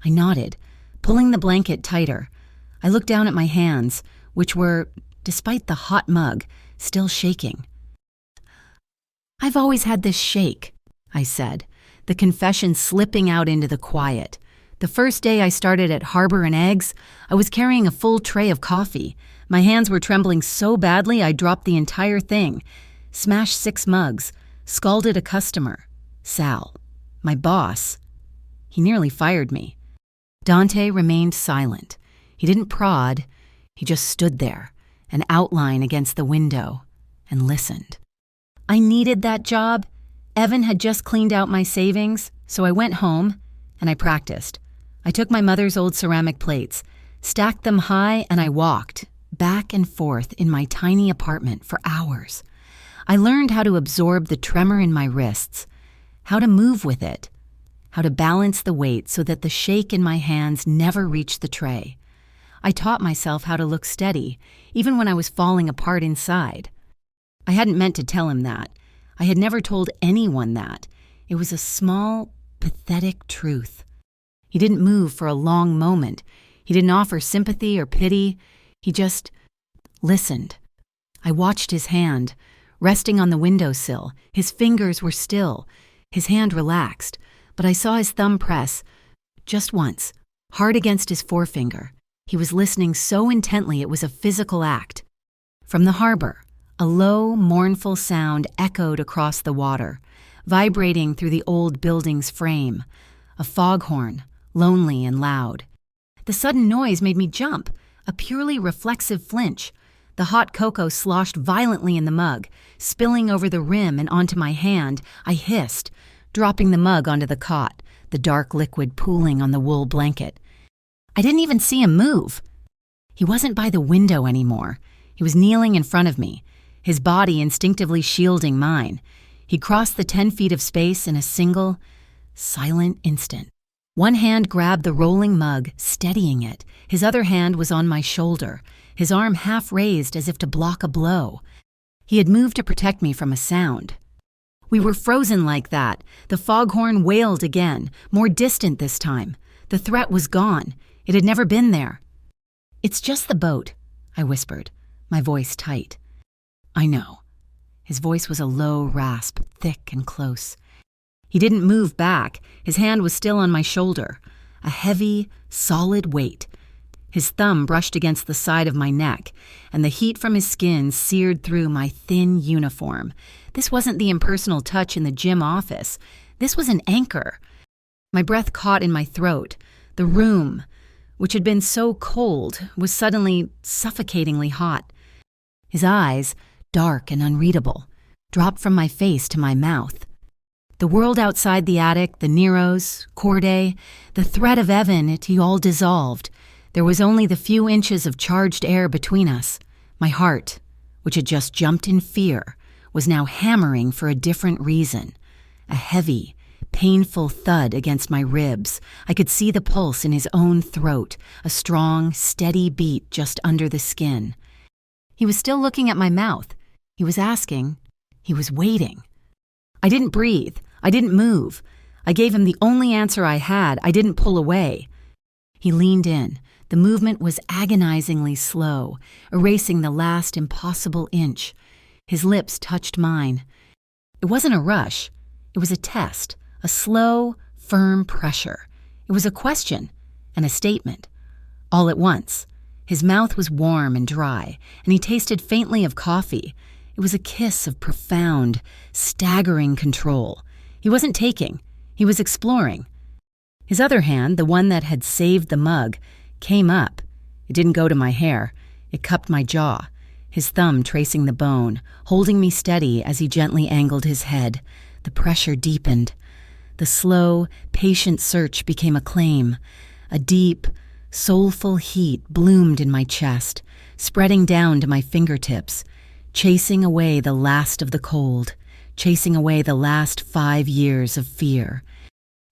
I nodded, pulling the blanket tighter. I looked down at my hands, which were, despite the hot mug, still shaking. I've always had this shake, I said, the confession slipping out into the quiet. The first day I started at Harbor and Eggs, I was carrying a full tray of coffee. My hands were trembling so badly I dropped the entire thing, smashed 6 mugs, scalded a customer, Sal, my boss. He nearly fired me. Dante remained silent. He didn't prod. He just stood there, an outline against the window, and listened. I needed that job. Evan had just cleaned out my savings, so I went home and I practiced. I took my mother's old ceramic plates, stacked them high, and I walked back and forth in my tiny apartment for hours. I learned how to absorb the tremor in my wrists, how to move with it, how to balance the weight so that the shake in my hands never reached the tray. I taught myself how to look steady, even when I was falling apart inside. I hadn't meant to tell him that. I had never told anyone that. It was a small, pathetic truth. He didn't move for a long moment. He didn't offer sympathy or pity. He just listened. I watched his hand, resting on the windowsill. His fingers were still. His hand relaxed, but I saw his thumb press, just once, hard against his forefinger. He was listening so intently it was a physical act. From the harbor, a low, mournful sound echoed across the water, vibrating through the old building's frame. A foghorn, lonely and loud. The sudden noise made me jump, a purely reflexive flinch. The hot cocoa sloshed violently in the mug, spilling over the rim and onto my hand. I hissed, dropping the mug onto the cot, the dark liquid pooling on the wool blanket. I didn't even see him move. He wasn't by the window anymore. He was kneeling in front of me, his body instinctively shielding mine. He crossed the 10 feet of space in a single, silent instant. One hand grabbed the rolling mug, steadying it. His other hand was on my shoulder, his arm half raised as if to block a blow. He had moved to protect me from a sound. We were frozen like that. The foghorn wailed again, more distant this time. The threat was gone. It had never been there. "It's just the boat," I whispered, my voice tight. "I know." His voice was a low rasp, thick and close. He didn't move back. His hand was still on my shoulder, a heavy, solid weight. His thumb brushed against the side of my neck, and the heat from his skin seared through my thin uniform. This wasn't the impersonal touch in the gym office. This was an anchor. My breath caught in my throat. The room, which had been so cold, was suddenly suffocatingly hot. His eyes, dark and unreadable, dropped from my face to my mouth. The world outside the attic, the Neros, Corday, the threat of Evan, it all dissolved. There was only the few inches of charged air between us. My heart, which had just jumped in fear, was now hammering for a different reason. A heavy, painful thud against my ribs. I could see the pulse in his own throat, a strong, steady beat just under the skin. He was still looking at my mouth. He was asking. He was waiting. I didn't breathe. I didn't move. I gave him the only answer I had. I didn't pull away. He leaned in. The movement was agonizingly slow, erasing the last impossible inch. His lips touched mine. It wasn't a rush. It was a test, a slow, firm pressure. It was a question and a statement, all at once. His mouth was warm and dry, and he tasted faintly of coffee. It was a kiss of profound, staggering control. He wasn't taking. He was exploring. His other hand, the one that had saved the mug, came up. It didn't go to my hair. It cupped my jaw, his thumb tracing the bone, holding me steady as he gently angled his head. The pressure deepened. The slow, patient search became a claim. A deep, soulful heat bloomed in my chest, spreading down to my fingertips, chasing away the last of the cold, chasing away the last 5 years of fear.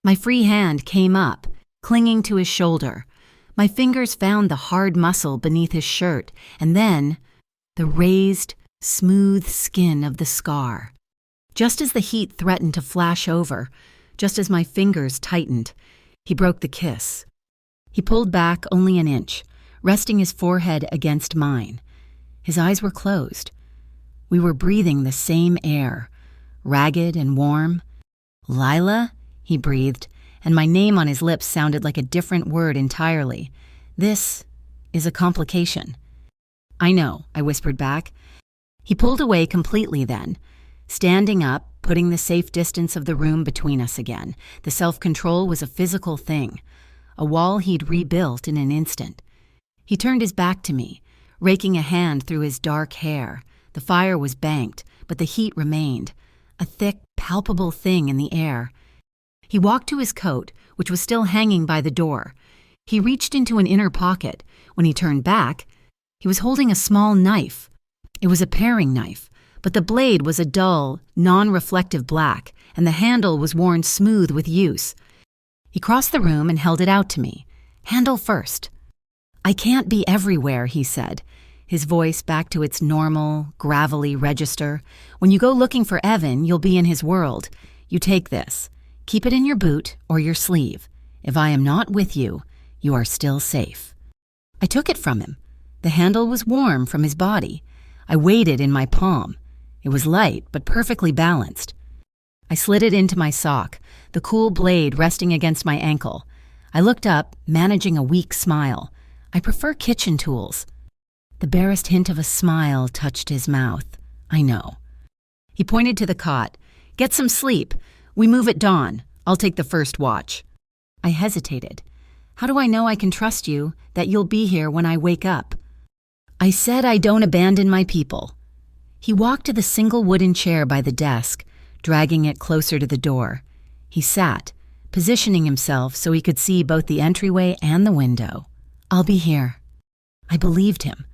My free hand came up, clinging to his shoulder. My fingers found the hard muscle beneath his shirt, and then the raised, smooth skin of the scar. Just as the heat threatened to flash over, just as my fingers tightened, he broke the kiss. He pulled back only an inch, resting his forehead against mine. His eyes were closed. We were breathing the same air, ragged and warm. "Lila?" he breathed, and my name on his lips sounded like a different word entirely. "This is a complication." "I know," I whispered back. He pulled away completely then, standing up, putting the safe distance of the room between us again. The self-control was a physical thing, a wall he'd rebuilt in an instant. He turned his back to me, raking a hand through his dark hair. The fire was banked, but the heat remained, a thick, palpable thing in the air. He walked to his coat, which was still hanging by the door. He reached into an inner pocket. When he turned back, he was holding a small knife. It was a paring knife, but the blade was a dull, non-reflective black, and the handle was worn smooth with use. He crossed the room and held it out to me. "Handle first." "I can't be everywhere," he said, his voice back to its normal, gravelly register. "When you go looking for Evan, you'll be in his world. You take this. Keep it in your boot or your sleeve. If I am not with you, you are still safe." I took it from him. The handle was warm from his body. I weighed it in my palm. It was light, but perfectly balanced. I slid it into my sock, the cool blade resting against my ankle. I looked up, managing a weak smile. I prefer kitchen tools. The barest hint of a smile touched his mouth. "I know." He pointed to the cot. "Get some sleep. We move at dawn. I'll take the first watch." I hesitated. "How do I know I can trust you, that you'll be here when I wake up?" "I said I don't abandon my people." He walked to the single wooden chair by the desk, dragging it closer to the door. He sat, positioning himself so he could see both the entryway and the window. "I'll be here." I believed him.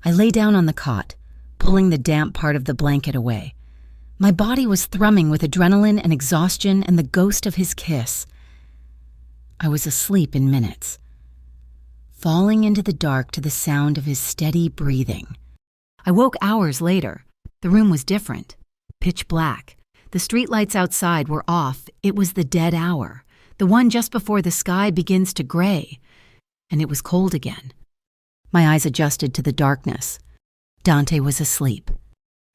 I lay down on the cot, pulling the damp part of the blanket away. My body was thrumming with adrenaline and exhaustion and the ghost of his kiss. I was asleep in minutes, falling into the dark to the sound of his steady breathing. I woke hours later. The room was different, pitch black. The streetlights outside were off. It was the dead hour, the one just before the sky begins to gray, and it was cold again. My eyes adjusted to the darkness. Dante was asleep.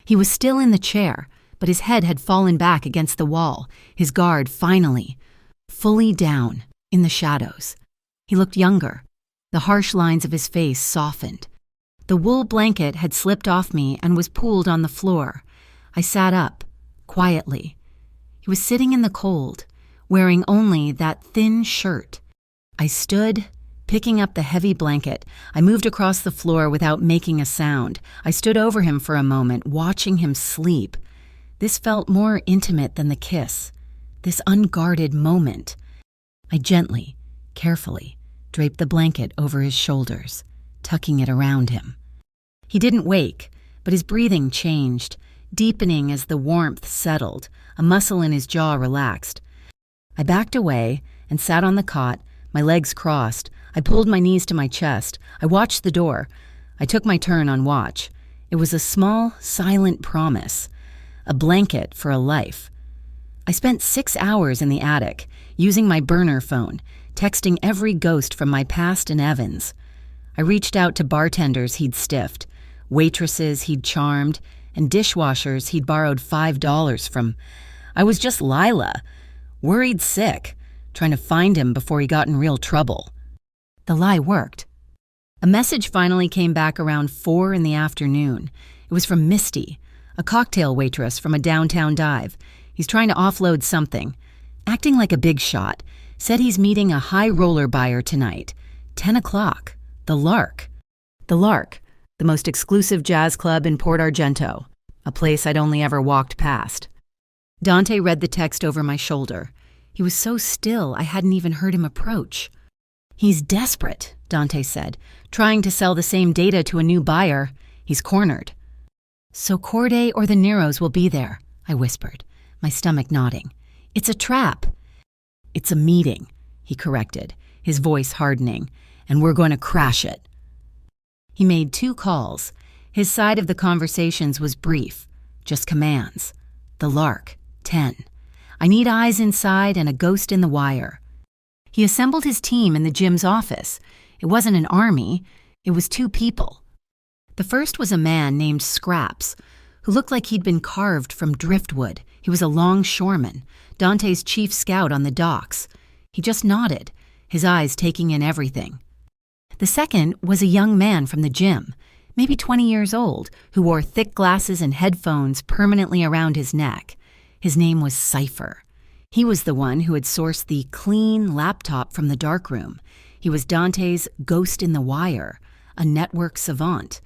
He was still in the chair, but his head had fallen back against the wall, his guard finally, fully down, in the shadows. He looked younger. The harsh lines of his face softened. The wool blanket had slipped off me and was pooled on the floor. I sat up, quietly. He was sitting in the cold, wearing only that thin shirt. I stood, picking up the heavy blanket. I moved across the floor without making a sound. I stood over him for a moment, watching him sleep. This felt more intimate than the kiss, this unguarded moment. I gently, carefully, draped the blanket over his shoulders, tucking it around him. He didn't wake, but his breathing changed, deepening as the warmth settled. A muscle in his jaw relaxed. I backed away and sat on the cot, my legs crossed. I pulled my knees to my chest. I watched the door. I took my turn on watch. It was a small, silent promise, a blanket for a life. I spent 6 hours in the attic, using my burner phone, texting every ghost from my past and Evan's. I reached out to bartenders he'd stiffed, waitresses he'd charmed, and dishwashers he'd borrowed $5 from. I was just Lila, worried sick, trying to find him before he got in real trouble. The lie worked. A message finally came back around 4 in the afternoon. It was from Misty, a cocktail waitress from a downtown dive. He's trying to offload something. Acting like a big shot, said he's meeting a high roller buyer tonight. 10 o'clock. The Lark. The Lark, the most exclusive jazz club in Port Argento, a place I'd only ever walked past. Dante read the text over my shoulder. He was so still I hadn't even heard him approach. "He's desperate," Dante said, "trying to sell the same data to a new buyer. He's cornered." "So Corday or the Neros will be there," I whispered, my stomach nodding. "It's a trap." "It's a meeting," he corrected, his voice hardening, "and we're going to crash it." He made 2 calls. His side of the conversations was brief, just commands. The Lark, 10. I need eyes inside and a ghost in the wire. He assembled his team in the gym's office. It wasn't an army, it was 2 people. The first was a man named Scraps, who looked like he'd been carved from driftwood. He was a longshoreman, Dante's chief scout on the docks. He just nodded, his eyes taking in everything. The second was a young man from the gym, maybe 20 years old, who wore thick glasses and headphones permanently around his neck. His name was Cypher. He was the one who had sourced the clean laptop from the darkroom. He was Dante's ghost in the wire, a network savant.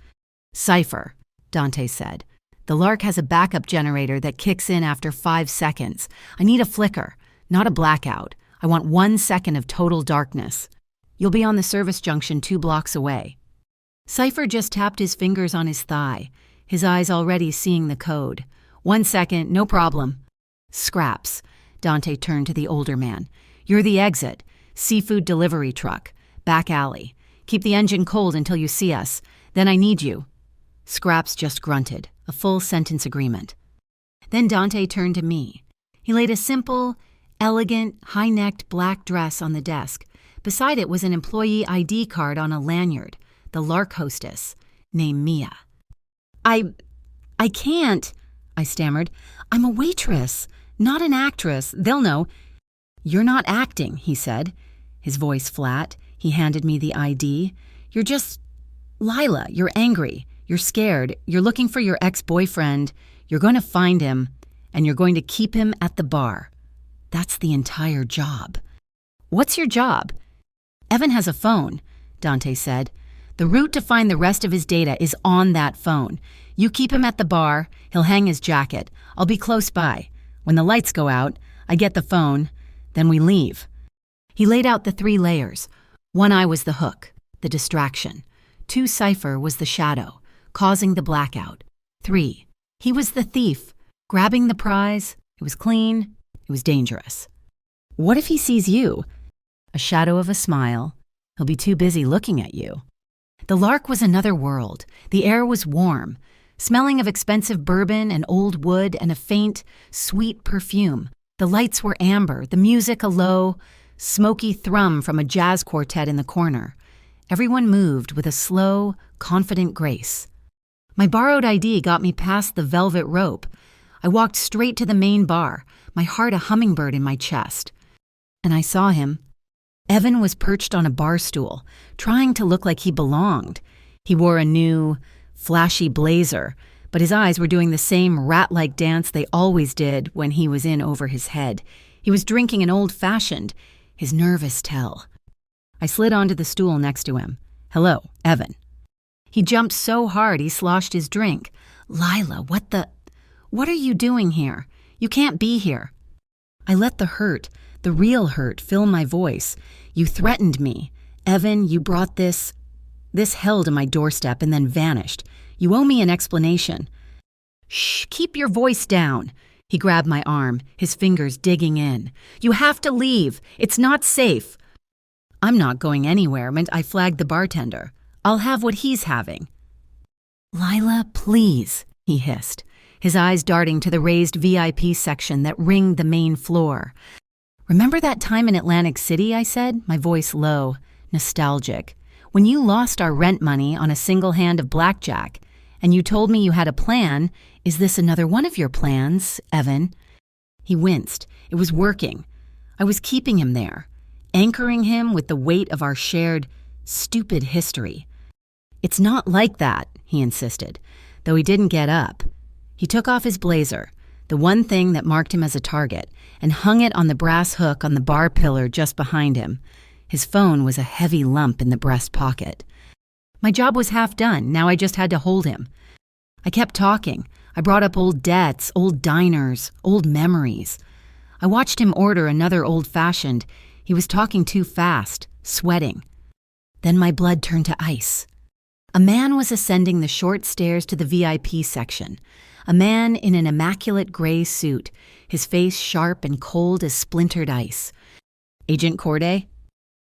Cypher, Dante said. The Lark has a backup generator that kicks in after 5 seconds. I need a flicker, not a blackout. I want 1 second of total darkness. You'll be on the service junction 2 blocks away. Cypher just tapped his fingers on his thigh, his eyes already seeing the code. 1 second, no problem. Scraps, Dante turned to the older man. You're the exit. Seafood delivery truck. Back alley. Keep the engine cold until you see us. Then I need you. Scraps just grunted, a full sentence agreement. Then Dante turned to me. He laid a simple, elegant, high-necked black dress on the desk. Beside it was an employee ID card on a lanyard, the Lark hostess, named Mia. I can't, I stammered. I'm a waitress, not an actress. They'll know. You're not acting, he said, his voice flat. He handed me the ID. You're just Lila. You're angry. You're scared. You're looking for your ex-boyfriend. You're going to find him, and you're going to keep him at the bar. That's the entire job. What's your job? Evan has a phone, Dante said. The route to find the rest of his data is on that phone. You keep him at the bar. He'll hang his jacket. I'll be close by. When the lights go out, I get the phone. Then we leave. He laid out the 3 layers. 1 eye was the hook, the distraction. 2, Cypher was the shadow, causing the blackout. 3, he was the thief, grabbing the prize. It was clean. It was dangerous. What if he sees you? A shadow of a smile. He'll be too busy looking at you. The Lark was another world. The air was warm, smelling of expensive bourbon and old wood and a faint, sweet perfume. The lights were amber, the music a low, smoky thrum from a jazz quartet in the corner. Everyone moved with a slow, confident grace. My borrowed ID got me past the velvet rope. I walked straight to the main bar, my heart a hummingbird in my chest. And I saw him. Evan was perched on a bar stool, trying to look like he belonged. He wore a new, flashy blazer, but his eyes were doing the same rat-like dance they always did when he was in over his head. He was drinking an old-fashioned, his nervous tell. I slid onto the stool next to him. Hello, Evan. He jumped so hard he sloshed his drink. Lila, what are you doing here? You can't be here. I let the hurt, the real hurt, fill my voice. You threatened me. Evan, you brought this hell to my doorstep and then vanished. You owe me an explanation. Shh, keep your voice down. He grabbed my arm, his fingers digging in. You have to leave. It's not safe. I'm not going anywhere, and I flagged the bartender. I'll have what he's having. Lila, please, he hissed, his eyes darting to the raised VIP section that ringed the main floor. Remember that time in Atlantic City, I said, my voice low, nostalgic, when you lost our rent money on a single hand of blackjack, and you told me you had a plan. Is this another one of your plans, Evan? He winced. It was working. I was keeping him there, anchoring him with the weight of our shared, stupid history. It's not like that, he insisted, though he didn't get up. He took off his blazer, the one thing that marked him as a target, and hung it on the brass hook on the bar pillar just behind him. His phone was a heavy lump in the breast pocket. My job was half done. Now I just had to hold him. I kept talking. I brought up old debts, old diners, old memories. I watched him order another old-fashioned. He was talking too fast, sweating. Then my blood turned to ice. A man was ascending the short stairs to the VIP section. A man in an immaculate gray suit, his face sharp and cold as splintered ice. Agent Corday?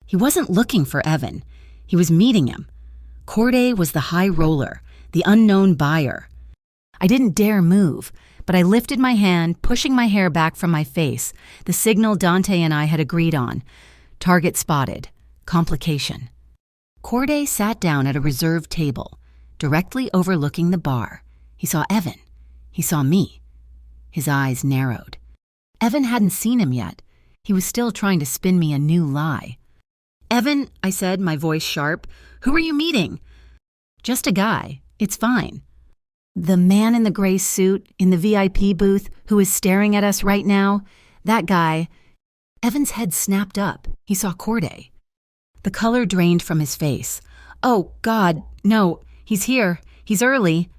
He wasn't looking for Evan. He was meeting him. Corday was the high roller, the unknown buyer. I didn't dare move, but I lifted my hand, pushing my hair back from my face, the signal Dante and I had agreed on. Target spotted. Complication. Corday sat down at a reserved table, directly overlooking the bar. He saw Evan. He saw me. His eyes narrowed. Evan hadn't seen him yet. He was still trying to spin me a new lie. "Evan," I said, my voice sharp, "who are you meeting?" "Just a guy. It's fine." "The man in the gray suit, in the VIP booth, who is staring at us right now? That guy." Evan's head snapped up. He saw Corday. The color drained from his face. "Oh, God, no, he's here. He's early."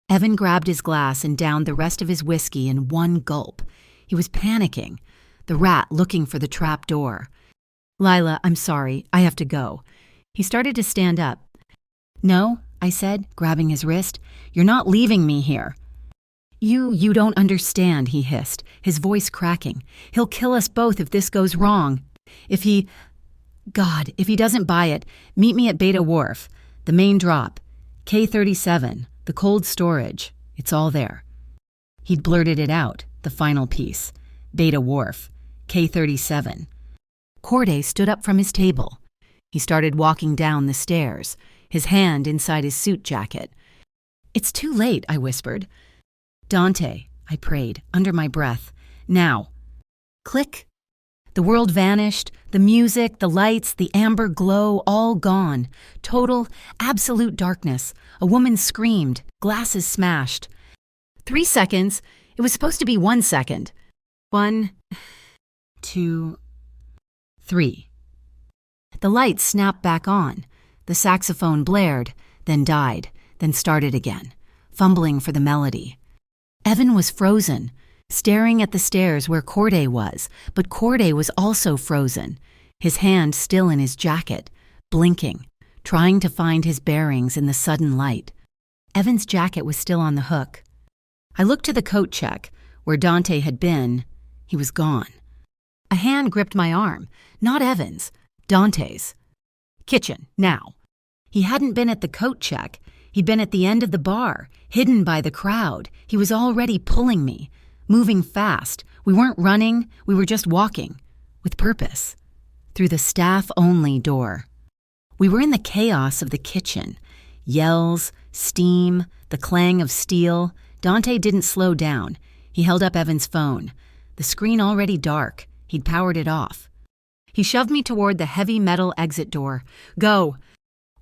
Evan grabbed his glass and downed the rest of his whiskey in one gulp. He was panicking, the rat looking for the trap door. "Lila, I'm sorry. I have to go." He started to stand up. "No," I said, grabbing his wrist. "You're not leaving me here." You don't understand," he hissed, his voice cracking. "He'll kill us both if this goes wrong. If he doesn't buy it, meet me at Beta Wharf, the main drop, K37, the cold storage. It's all there." He'd blurted it out, the final piece. Beta Wharf, K37. Corday stood up from his table. He started walking down the stairs, his hand inside his suit jacket. "It's too late," I whispered. "Dante," I prayed, under my breath. "Now." Click. The world vanished, the music, the lights, the amber glow, all gone. Total, absolute darkness. A woman screamed, glasses smashed. 3 seconds. It was supposed to be 1 second. 1, 2, 3. The lights snapped back on. The saxophone blared, then died, then started again, fumbling for the melody. Evan was frozen, staring at the stairs where Corday was, but Corday was also frozen, his hand still in his jacket, blinking, trying to find his bearings in the sudden light. Evan's jacket was still on the hook. I looked to the coat check, where Dante had been. He was gone. A hand gripped my arm, not Evan's, Dante's. "Kitchen, now." He hadn't been at the coat check. He'd been at the end of the bar, hidden by the crowd. He was already pulling me, moving fast. We weren't running, we were just walking, with purpose, through the staff-only door. We were in the chaos of the kitchen. Yells, steam, the clang of steel. Dante didn't slow down. He held up Evan's phone. The screen already dark. He'd powered it off. He shoved me toward the heavy metal exit door. "Go."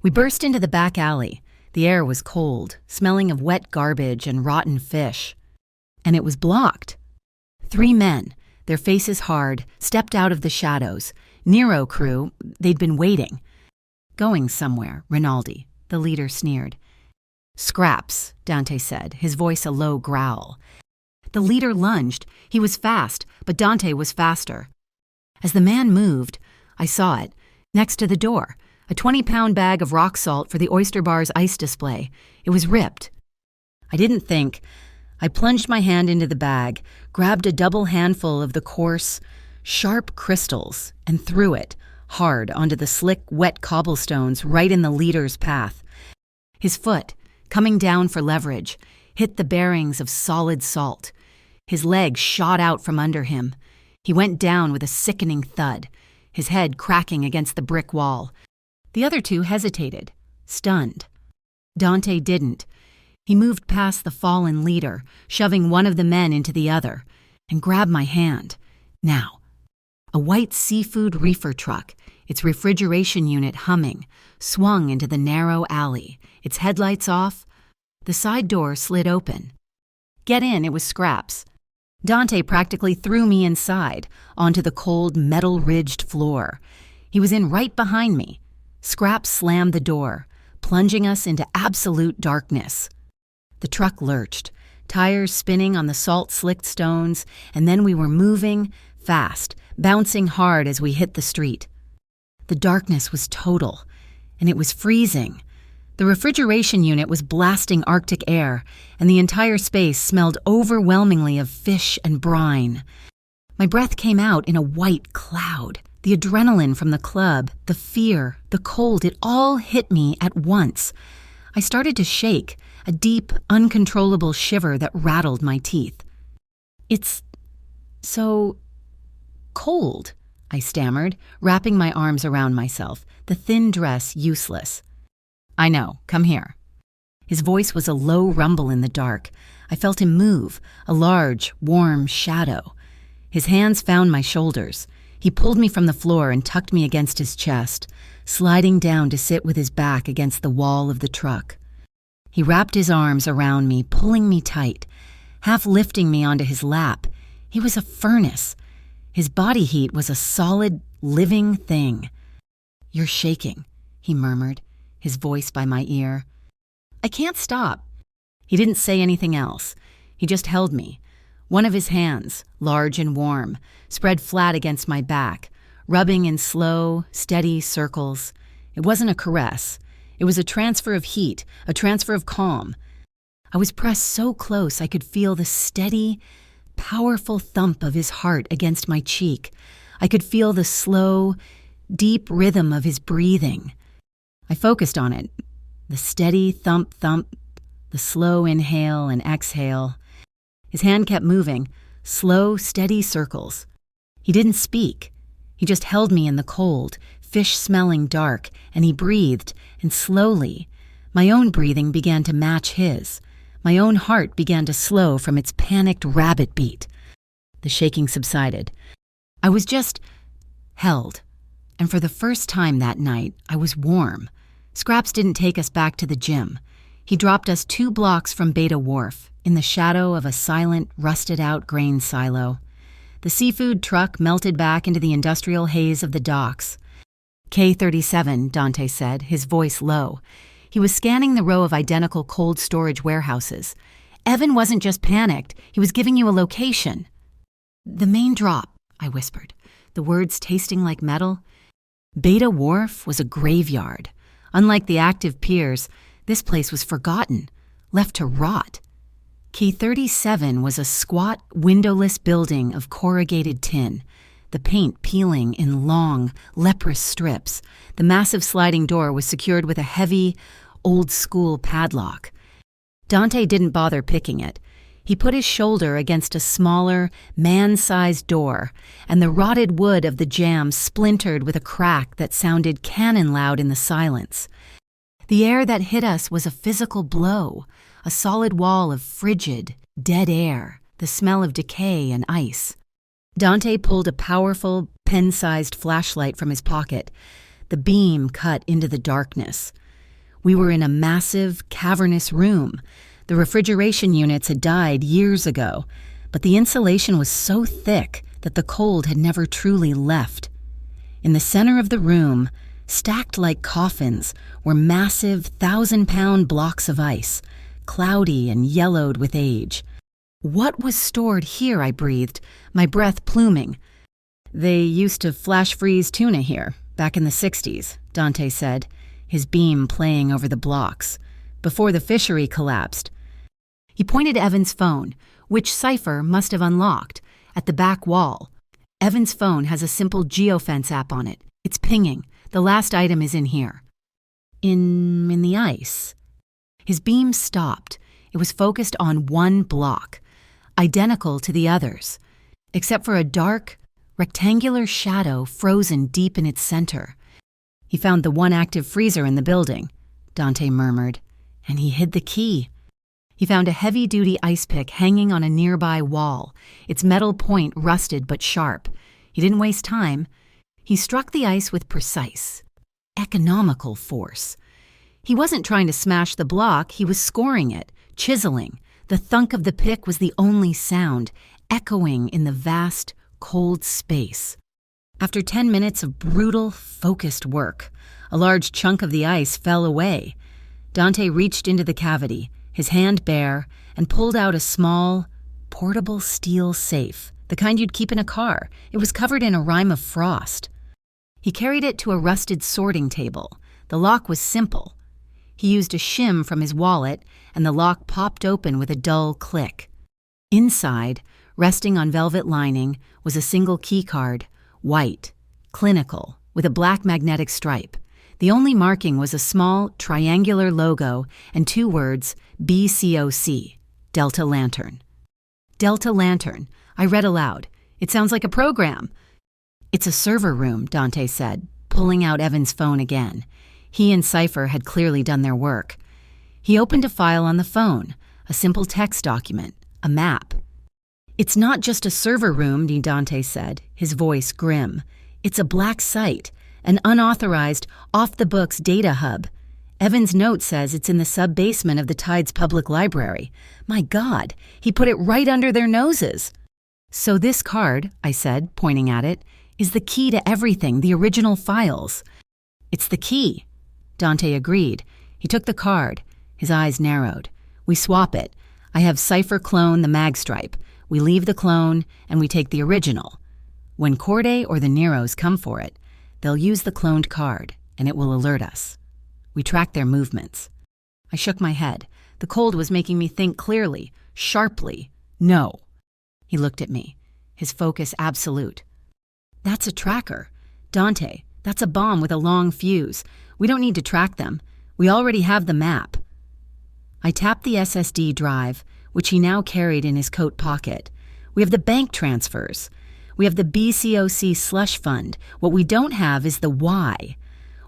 We burst into the back alley. The air was cold, smelling of wet garbage and rotten fish. And it was blocked. 3 men, their faces hard, stepped out of the shadows. Nero crew, they'd been waiting. "Going somewhere," Rinaldi, the leader, sneered. "Scraps," Dante said, his voice a low growl. The leader lunged. He was fast, but Dante was faster. As the man moved, I saw it, next to the door, a 20-pound bag of rock salt for the Oyster Bar's ice display. It was ripped. I didn't think. I plunged my hand into the bag, grabbed a double handful of the coarse, sharp crystals, and threw it, hard, onto the slick, wet cobblestones right in the leader's path. His foot, coming down for leverage, hit the bearings of solid salt. His leg shot out from under him. He went down with a sickening thud, his head cracking against the brick wall. The other 2 hesitated, stunned. Dante didn't. He moved past the fallen leader, shoving one of the men into the other, and grabbed my hand. Now. A white seafood reefer truck, its refrigeration unit humming, swung into the narrow alley, its headlights off. The side door slid open. "Get in," it was Scraps. Dante practically threw me inside, onto the cold, metal-ridged floor. He was in right behind me. Scraps slammed the door, plunging us into absolute darkness. The truck lurched, tires spinning on the salt-slicked stones, and then we were moving, fast, bouncing hard as we hit the street. The darkness was total, and it was freezing. The refrigeration unit was blasting Arctic air, and the entire space smelled overwhelmingly of fish and brine. My breath came out in a white cloud. The adrenaline from the club, the fear, the cold, it all hit me at once. I started to shake, a deep, uncontrollable shiver that rattled my teeth. "It's so cold," I stammered, wrapping my arms around myself, the thin dress useless. "I know, come here." His voice was a low rumble in the dark. I felt him move, a large, warm shadow. His hands found my shoulders. He pulled me from the floor and tucked me against his chest, sliding down to sit with his back against the wall of the truck. He wrapped his arms around me, pulling me tight, half lifting me onto his lap. He was a furnace. His body heat was a solid, living thing. "You're shaking," he murmured, his voice by my ear. "I can't stop." He didn't say anything else. He just held me. One of his hands, large and warm, spread flat against my back, rubbing in slow, steady circles. It wasn't a caress. It was a transfer of heat, a transfer of calm. I was pressed so close I could feel the steady, powerful thump of his heart against my cheek. I could feel the slow, deep rhythm of his breathing. I focused on it. The steady thump-thump, the slow inhale and exhale. His hand kept moving, slow, steady circles. He didn't speak. He just held me in the cold, fish-smelling dark, and he breathed, and slowly, my own breathing began to match his. My own heart began to slow from its panicked rabbit beat. The shaking subsided. I was just held, and for the first time that night, I was warm. Scraps didn't take us back to the gym. He dropped us 2 blocks from Beta Wharf, in the shadow of a silent, rusted-out grain silo. The seafood truck melted back into the industrial haze of the docks. K-37, Dante said, his voice low. He was scanning the row of identical cold storage warehouses. "Evan wasn't just panicked. He was giving you a location." "The main drop," I whispered, the words tasting like metal. Beta Wharf was a graveyard. Unlike the active piers, this place was forgotten, left to rot. K-37 was a squat, windowless building of corrugated tin, the paint peeling in long, leprous strips. The massive sliding door was secured with a heavy, old-school padlock. Dante didn't bother picking it. He put his shoulder against a smaller, man-sized door, and the rotted wood of the jamb splintered with a crack that sounded cannon-loud in the silence. The air that hit us was a physical blow, a solid wall of frigid, dead air, the smell of decay and ice. Dante pulled a powerful, pen-sized flashlight from his pocket. The beam cut into the darkness. We were in a massive, cavernous room. The refrigeration units had died years ago, but the insulation was so thick that the cold had never truly left. In the center of the room, stacked like coffins, were massive 1,000-pound blocks of ice, cloudy and yellowed with age. What was stored here, I breathed, my breath pluming. "They used to flash freeze tuna here, back in the 60s, Dante said, his beam playing over the blocks, before the fishery collapsed. He pointed to Evan's phone, which Cypher must have unlocked, at the back wall. Evan's phone has a simple geofence app on it. It's pinging. The last item is in here. In the ice. His beam stopped. It was focused on one block, identical to the others, except for a dark, rectangular shadow frozen deep in its center. He found the one active freezer in the building, Dante murmured, and he hid the key. He found a heavy-duty ice pick hanging on a nearby wall, its metal point rusted but sharp. He didn't waste time. He struck the ice with precise, economical force. He wasn't trying to smash the block, he was scoring it, chiseling. The thunk of the pick was the only sound, echoing in the vast, cold space. After 10 minutes of brutal, focused work, a large chunk of the ice fell away. Dante reached into the cavity, his hand bare, and pulled out a small, portable steel safe, the kind you'd keep in a car. It was covered in a rime of frost. He carried it to a rusted sorting table. The lock was simple. He used a shim from his wallet, and the lock popped open with a dull click. Inside, resting on velvet lining, was a single key card, white, clinical, with a black magnetic stripe. The only marking was a small, triangular logo and 2 words, BCOC, Delta Lantern. Delta Lantern, I read aloud. It sounds like a program. It's a server room, Dante said, pulling out Evan's phone again. He and Cypher had clearly done their work. He opened a file on the phone, a simple text document, a map. It's not just a server room, Dante said, his voice grim. It's a black site, an unauthorized, off-the-books data hub. Evan's note says it's in the sub-basement of the Tides Public Library. My God, he put it right under their noses. So this card, I said, pointing at it, is the key to everything, the original files. It's the key. Dante agreed. He took the card. His eyes narrowed. We swap it. I have Cypher clone the mag stripe. We leave the clone, and we take the original. When Corday or the Neros come for it, they'll use the cloned card, and it will alert us. We track their movements. I shook my head. The cold was making me think clearly, sharply. No. He looked at me, his focus absolute. That's a tracker. Dante, that's a bomb with a long fuse. We don't need to track them. We already have the map. I tapped the SSD drive, which he now carried in his coat pocket. We have the bank transfers. We have the BCOC slush fund. What we don't have is the why.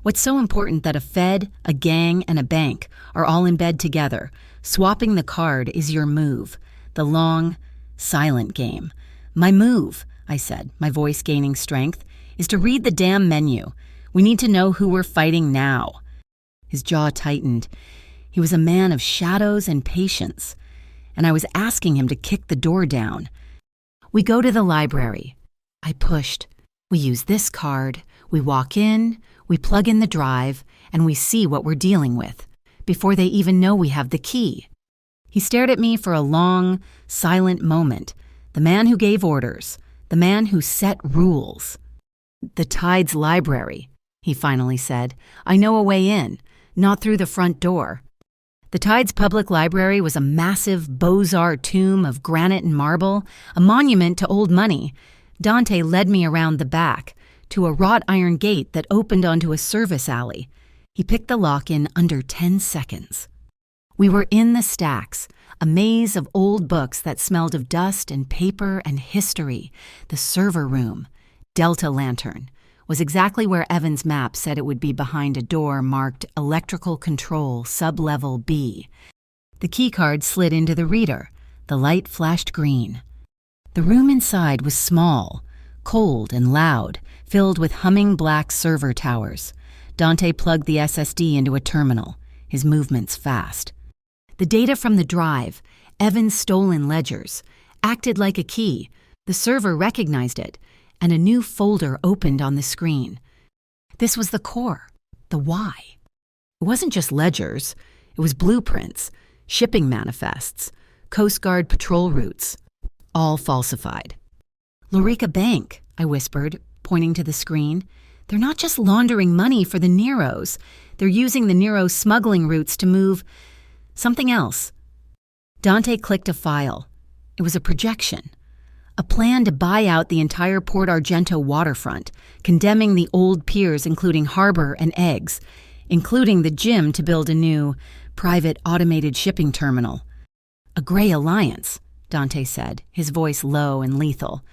What's so important that a Fed, a gang, and a bank are all in bed together? Swapping the card is your move. The long, silent game. My move, I said, my voice gaining strength, is to read the damn menu. We need to know who we're fighting now. His jaw tightened. He was a man of shadows and patience, and I was asking him to kick the door down. We go to the library. I pushed. We use this card. We walk in, we plug in the drive, and we see what we're dealing with, before they even know we have the key. He stared at me for a long, silent moment. The man who gave orders. The man who set rules. The Tides Library, he finally said. I know a way in, not through the front door. The Tides Public Library was a massive Beaux-Arts tomb of granite and marble, a monument to old money. Dante led me around the back, to a wrought iron gate that opened onto a service alley. He picked the lock in under 10 seconds. We were in the stacks, a maze of old books that smelled of dust and paper and history. The server room, Delta Lantern, was exactly where Evan's map said it would be, behind a door marked Electrical Control Sub-Level B. The keycard slid into the reader. The light flashed green. The room inside was small, cold and loud, filled with humming black server towers. Dante plugged the SSD into a terminal, his movements fast. The data from the drive, Evan's stolen ledgers, acted like a key. The server recognized it, and a new folder opened on the screen. This was the core, the why. It wasn't just ledgers. It was blueprints, shipping manifests, Coast Guard patrol routes, all falsified. Lorica Bank, I whispered, pointing to the screen. They're not just laundering money for the Neros. They're using the Nero smuggling routes to move something else. Dante clicked a file. It was a projection. A plan to buy out the entire Port Argento waterfront, condemning the old piers including Harbor and Eggs, including the gym to build a new, private automated shipping terminal. A gray alliance, Dante said, his voice low and lethal.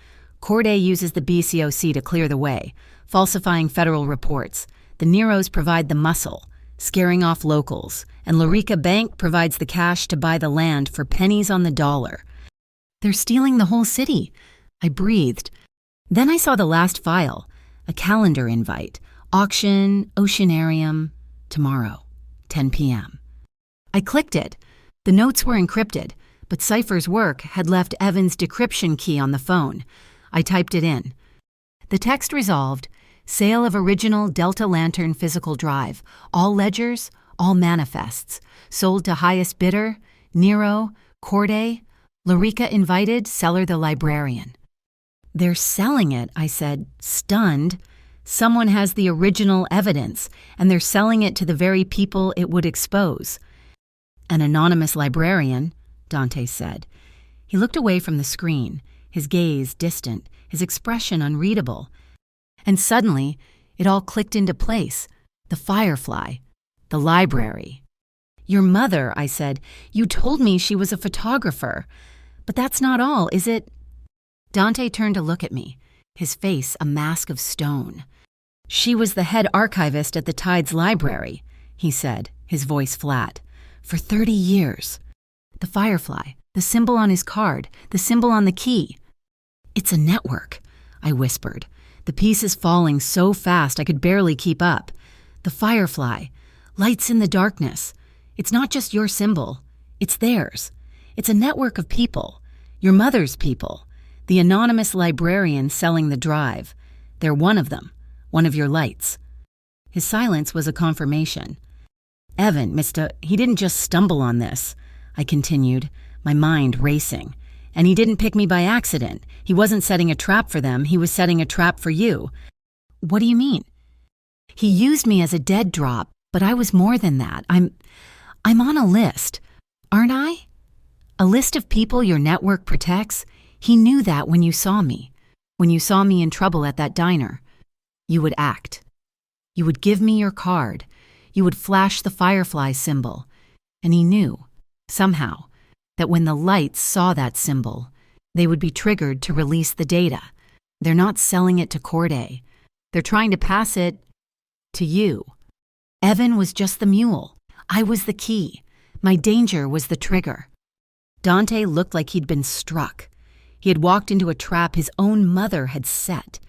Corday uses the BCOC to clear the way, falsifying federal reports. The Neros provide the muscle, scaring off locals, and Lorica Bank provides the cash to buy the land for pennies on the dollar. They're stealing the whole city. I breathed. Then I saw the last file, a calendar invite, auction, Oceanarium, tomorrow, 10 p.m. I clicked it. The notes were encrypted, but Cypher's work had left Evan's decryption key on the phone. I typed it in. The text resolved, sale of original Delta Lantern physical drive, all ledgers, all manifests, sold to highest bidder, Nero, Corday, Lorica invited, seller the librarian. They're selling it, I said, stunned. Someone has the original evidence, and they're selling it to the very people it would expose. An anonymous librarian, Dante said. He looked away from the screen, his gaze distant, his expression unreadable. And suddenly, it all clicked into place. The firefly. The library. Your mother, I said. You told me she was a photographer. But that's not all, is it? Dante turned to look at me, his face a mask of stone. She was the head archivist at the Tides Library, he said, his voice flat. For 30 years. The firefly, the symbol on his card, the symbol on the key. It's a network, I whispered, the pieces falling so fast I could barely keep up. The firefly, lights in the darkness. It's not just your symbol, it's theirs. It's a network of people, your mother's people, the anonymous librarian selling the drive. They're one of them, one of your lights. His silence was a confirmation. Evan, he didn't just stumble on this, I continued, my mind racing. And he didn't pick me by accident. He wasn't setting a trap for them, he was setting a trap for you. What do you mean? He used me as a dead drop, but I was more than that. I'm on a list, aren't I? A list of people your network protects. He knew that when you saw me in trouble at that diner. You would act. You would give me your card. You would flash the firefly symbol. And he knew, somehow, that when the lights saw that symbol, they would be triggered to release the data. They're not selling it to Corday. They're trying to pass it to you. Evan was just the mule. I was the key. My danger was the trigger. Dante looked like he'd been struck. He had walked into a trap his own mother had set.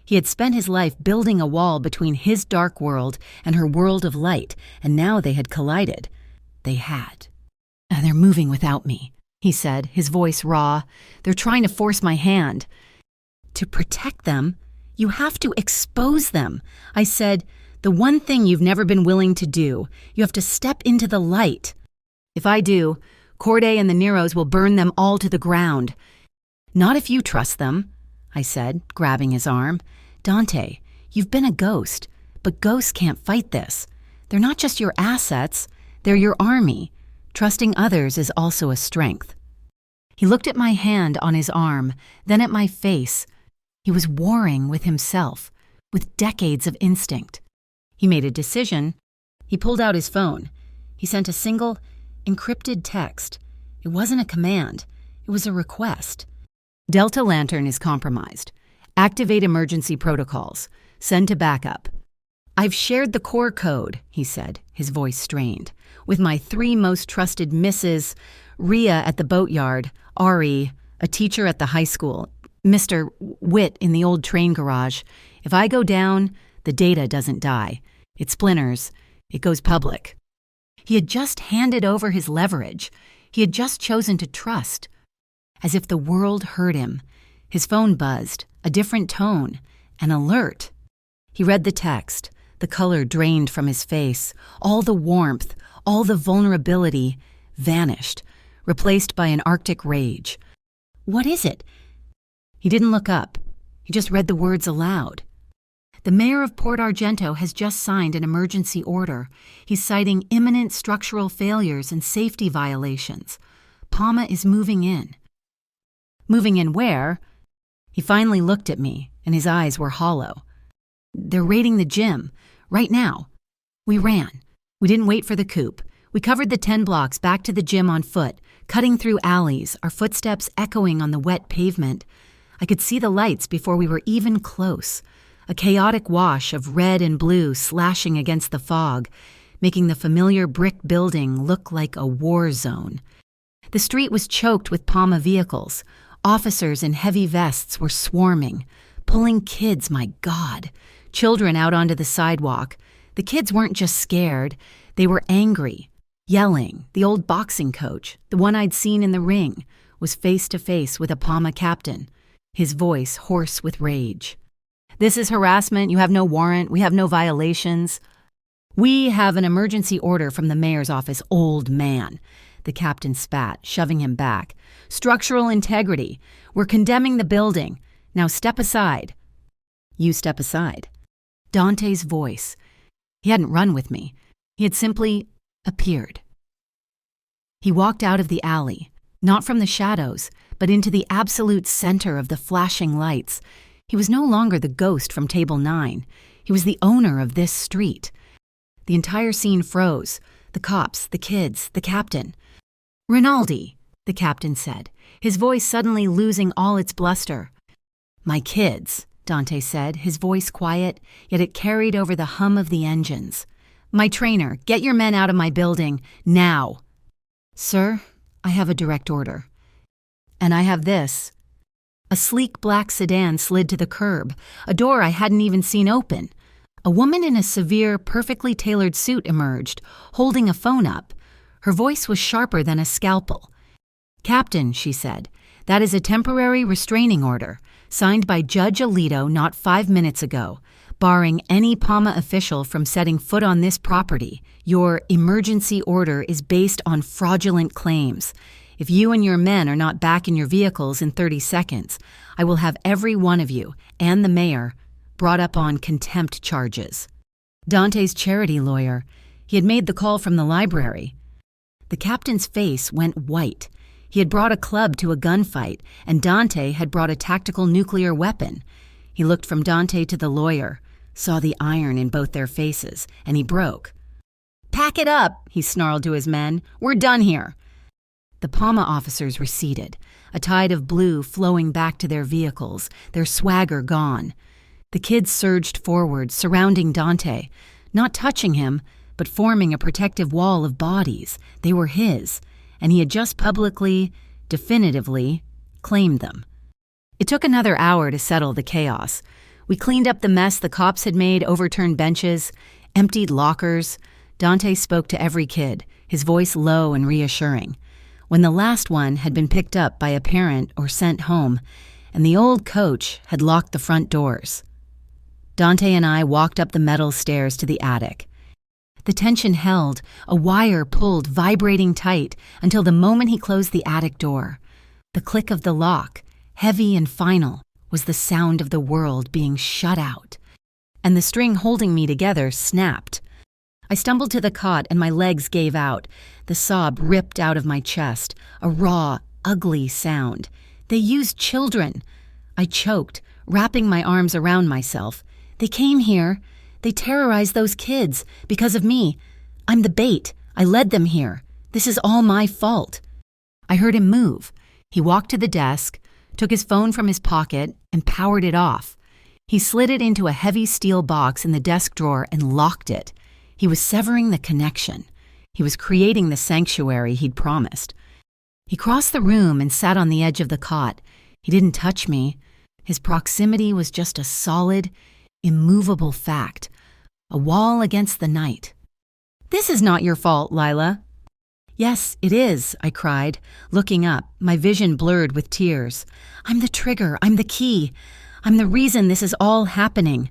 He had spent his life building a wall between his dark world and her world of light, and now they had collided. They had. They're moving without me, he said, his voice raw. They're trying to force my hand. To protect them, you have to expose them. I said, the one thing you've never been willing to do. You have to step into the light. If I do, Corday and the Neros will burn them all to the ground. Not if you trust them, I said, grabbing his arm. Dante, you've been a ghost, but ghosts can't fight this. They're not just your assets, they're your army. Trusting others is also a strength. He looked at my hand on his arm, then at my face. He was warring with himself, with decades of instinct. He made a decision. He pulled out his phone. He sent a single, encrypted text. It wasn't a command. It was a request. Delta Lantern is compromised. Activate emergency protocols. Send to backup. I've shared the core code, he said, his voice strained, with my 3 most trusted misses, Rhea at the boatyard, Ari, a teacher at the high school, Mr. Witt in the old train garage. If I go down, the data doesn't die. It splinters. It goes public. He had just handed over his leverage. He had just chosen to trust. As if the world heard him. His phone buzzed, a different tone, an alert. He read the text. The color drained from his face. All the warmth, all the vulnerability vanished, replaced by an Arctic rage. What is it? He didn't look up. He just read the words aloud. The mayor of Port Argento has just signed an emergency order. He's citing imminent structural failures and safety violations. Palma is moving in. Moving in where? He finally looked at me, and his eyes were hollow. They're raiding the gym, right now. We ran. We didn't wait for the coupe. We covered the 10 blocks back to the gym on foot, cutting through alleys, our footsteps echoing on the wet pavement. I could see the lights before we were even close. A chaotic wash of red and blue slashing against the fog, making the familiar brick building look like a war zone. The street was choked with Palma vehicles. Officers in heavy vests were swarming, pulling kids, my God. Children out onto the sidewalk. The kids weren't just scared, they were angry, yelling. The old boxing coach, the one I'd seen in the ring, was face to face with a Palma captain, his voice hoarse with rage. This is harassment, you have no warrant, we have no violations. We have an emergency order from the mayor's office, old man. The captain spat, shoving him back. Structural integrity. We're condemning the building. Now step aside. You step aside. Dante's voice. He hadn't run with me. He had simply appeared. He walked out of the alley, not from the shadows, but into the absolute center of the flashing lights. He was no longer the ghost from Table 9. He was the owner of this street. The entire scene froze. The cops, the kids, the captain. "Rinaldi," the captain said, his voice suddenly losing all its bluster. "My kids," Dante said, his voice quiet, yet it carried over the hum of the engines. "My trainer, get your men out of my building, now." "Sir, I have a direct order." "And I have this." A sleek black sedan slid to the curb, a door I hadn't even seen open. A woman in a severe, perfectly tailored suit emerged, holding a phone up. Her voice was sharper than a scalpel. "Captain," she said, "that is a temporary restraining order, signed by Judge Alito not 5 minutes ago, barring any PAMA official from setting foot on this property. Your emergency order is based on fraudulent claims. If you and your men are not back in your vehicles in 30 seconds, I will have every one of you, and the mayor, brought up on contempt charges." Dante's charity lawyer. He had made the call from the library. The captain's face went white. He had brought a club to a gunfight, and Dante had brought a tactical nuclear weapon. He looked from Dante to the lawyer, saw the iron in both their faces, and he broke. "Pack it up," he snarled to his men. "We're done here." The PAMA officers receded, a tide of blue flowing back to their vehicles, their swagger gone. The kids surged forward, surrounding Dante, not touching him, but forming a protective wall of bodies. They were his, and he had just publicly, definitively, claimed them. It took another hour to settle the chaos. We cleaned up the mess the cops had made, overturned benches, emptied lockers. Dante spoke to every kid, his voice low and reassuring. When the last one had been picked up by a parent or sent home, and the old coach had locked the front doors, Dante and I walked up the metal stairs to the attic. The tension held, a wire pulled, vibrating tight, until the moment he closed the attic door. The click of the lock, heavy and final, was the sound of the world being shut out. And the string holding me together snapped. I stumbled to the cot and my legs gave out. The sob ripped out of my chest, a raw, ugly sound. "They used children." I choked, wrapping my arms around myself. "They came here. They terrorized those kids because of me. I'm the bait. I led them here. This is all my fault." I heard him move. He walked to the desk, took his phone from his pocket, and powered it off. He slid it into a heavy steel box in the desk drawer and locked it. He was severing the connection. He was creating the sanctuary he'd promised. He crossed the room and sat on the edge of the cot. He didn't touch me. His proximity was just a solid, immovable fact, a wall against the night. "This is not your fault, Lila." "Yes, it is," I cried, looking up, my vision blurred with tears. "I'm the trigger. I'm the key. I'm the reason this is all happening."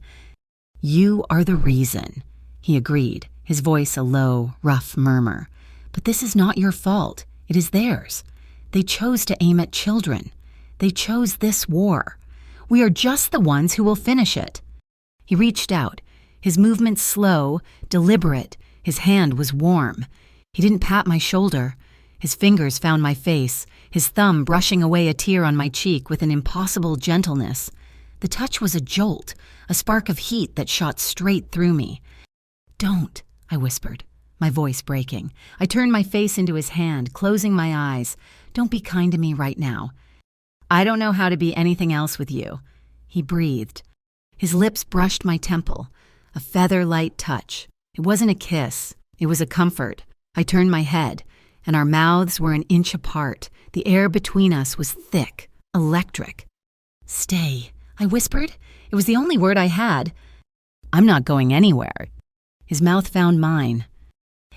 "You are the reason," he agreed, his voice a low, rough murmur. "But this is not your fault. It is theirs. They chose to aim at children. They chose this war. We are just the ones who will finish it." He reached out, his movements slow, deliberate. His hand was warm. He didn't pat my shoulder. His fingers found my face, his thumb brushing away a tear on my cheek with an impossible gentleness. The touch was a jolt, a spark of heat that shot straight through me. "Don't," I whispered, my voice breaking. I turned my face into his hand, closing my eyes. "Don't be kind to me right now." "I don't know how to be anything else with you." He breathed. His lips brushed my temple, a feather-light touch. It wasn't a kiss. It was a comfort. I turned my head, and our mouths were an inch apart. The air between us was thick, electric. "Stay," I whispered. It was the only word I had. "I'm not going anywhere." His mouth found mine.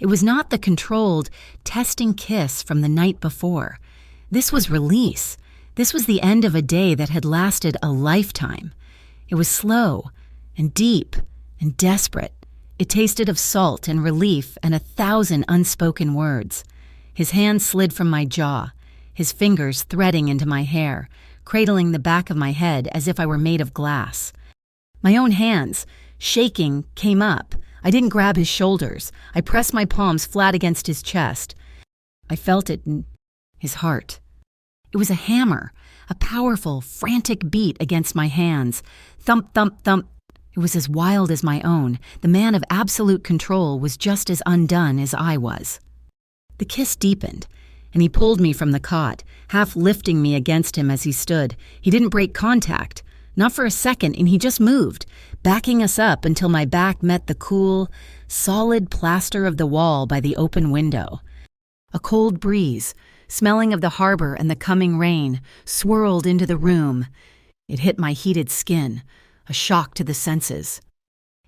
It was not the controlled, testing kiss from the night before. This was release. This was the end of a day that had lasted a lifetime. It was slow and deep and desperate. It tasted of salt and relief and 1,000 unspoken words. His hand slid from my jaw, his fingers threading into my hair, cradling the back of my head as if I were made of glass. My own hands, shaking, came up. I didn't grab his shoulders. I pressed my palms flat against his chest. I felt it in his heart. It was a hammer, a powerful, frantic beat against my hands. Thump, thump, thump. It was as wild as my own. The man of absolute control was just as undone as I was. The kiss deepened, and he pulled me from the cot, half lifting me against him as he stood. He didn't break contact, not for a second, and he just moved, backing us up until my back met the cool, solid plaster of the wall by the open window. A cold breeze, smelling of the harbor and the coming rain, swirled into the room. It hit my heated skin, a shock to the senses.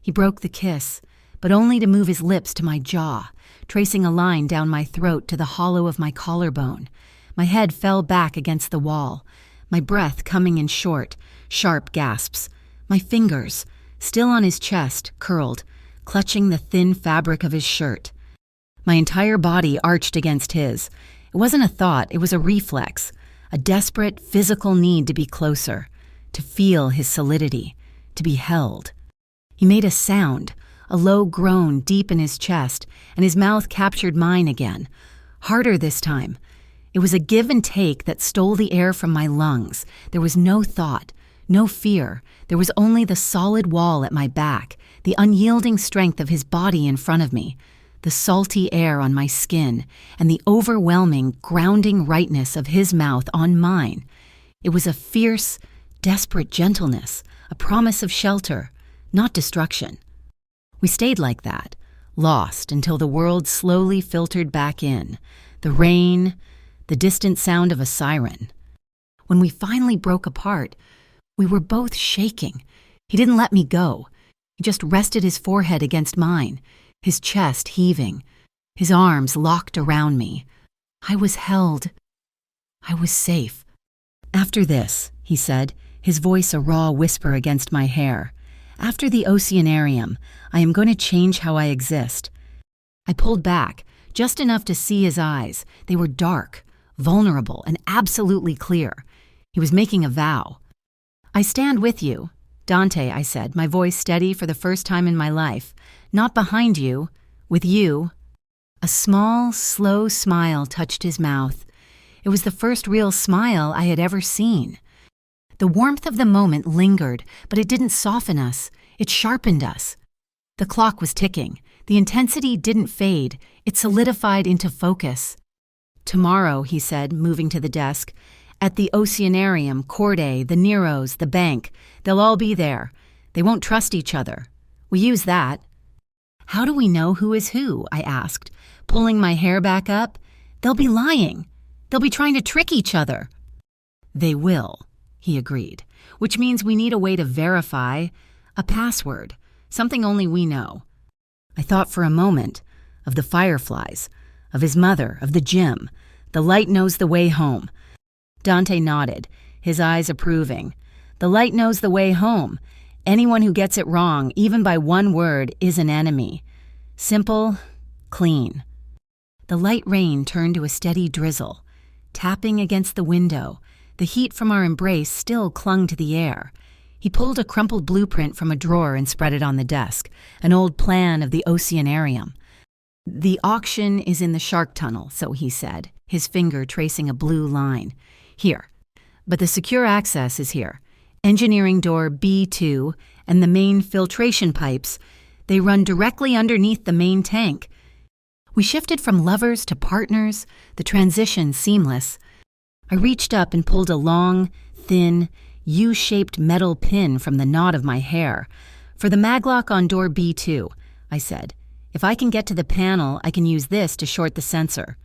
He broke the kiss, but only to move his lips to my jaw, tracing a line down my throat to the hollow of my collarbone. My head fell back against the wall, my breath coming in short, sharp gasps. My fingers, still on his chest, curled, clutching the thin fabric of his shirt. My entire body arched against his. It wasn't a thought, it was a reflex, a desperate physical need to be closer, to feel his solidity, to be held. He made a sound, a low groan deep in his chest, and his mouth captured mine again, harder this time. It was a give and take that stole the air from my lungs. There was no thought, no fear. There was only the solid wall at my back, the unyielding strength of his body in front of me, the salty air on my skin, and the overwhelming, grounding rightness of his mouth on mine. It was a fierce, desperate gentleness, a promise of shelter, not destruction. We stayed like that, lost until the world slowly filtered back in, the rain, the distant sound of a siren. When we finally broke apart, we were both shaking. He didn't let me go. He just rested his forehead against mine, his chest heaving, his arms locked around me. I was held. I was safe. After this, he said, his voice a raw whisper against my hair, after the oceanarium, I am going to change how I exist. I pulled back, just enough to see his eyes. They were dark, vulnerable, and absolutely clear. He was making a vow. I stand with you, Dante, I said, my voice steady for the first time in my life. Not behind you, with you. A small, slow smile touched his mouth. It was the first real smile I had ever seen. The warmth of the moment lingered, but it didn't soften us. It sharpened us. The clock was ticking. The intensity didn't fade. It solidified into focus. Tomorrow, he said, moving to the desk, at the Oceanarium, Corday, the Neros, the bank, they'll all be there. They won't trust each other. We use that. How do we know who is who? I asked, pulling my hair back up. They'll be lying. They'll be trying to trick each other. They will, he agreed, which means we need a way to verify, a password, something only we know. I thought for a moment of the fireflies, of his mother, of the gym. The light knows the way home. Dante nodded, his eyes approving. The light knows the way home. Anyone who gets it wrong, even by one word, is an enemy. Simple, clean. The light rain turned to a steady drizzle, tapping against the window. The heat from our embrace still clung to the air. He pulled a crumpled blueprint from a drawer and spread it on the desk, an old plan of the Oceanarium. The auction is in the shark tunnel, so he said, his finger tracing a blue line. Here. But the secure access is here. Engineering door B2 and the main filtration pipes, they run directly underneath the main tank. We shifted from lovers to partners, the transition seamless. I reached up and pulled a long, thin, U-shaped metal pin from the knot of my hair. For the maglock on door B2, I said. If I can get to the panel, I can use this to short the sensor.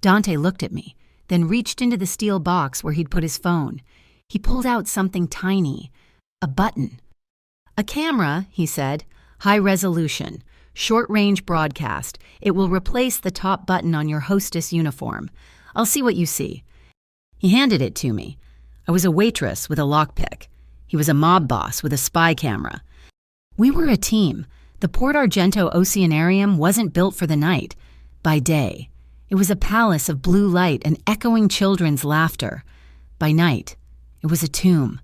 Dante looked at me, then reached into the steel box where he'd put his phone. He pulled out something tiny, a button. A camera, he said, high resolution, short-range broadcast. It will replace the top button on your hostess uniform. I'll see what you see. He handed it to me. I was a waitress with a lockpick. He was a mob boss with a spy camera. We were a team. The Port Argento Oceanarium wasn't built for the night. By day, it was a palace of blue light and echoing children's laughter. By night, it was a tomb.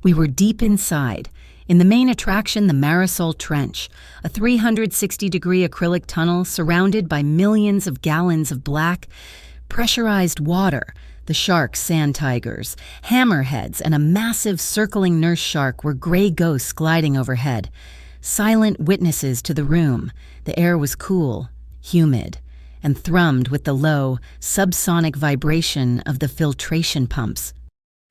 We were deep inside. In the main attraction, the Marisol Trench, a 360-degree acrylic tunnel surrounded by millions of gallons of black, pressurized water, The sharks, sand tigers, hammerheads, and a massive circling nurse shark were gray ghosts gliding overhead. Silent witnesses to the room. The air was cool, humid, and thrummed with the low, subsonic vibration of the filtration pumps.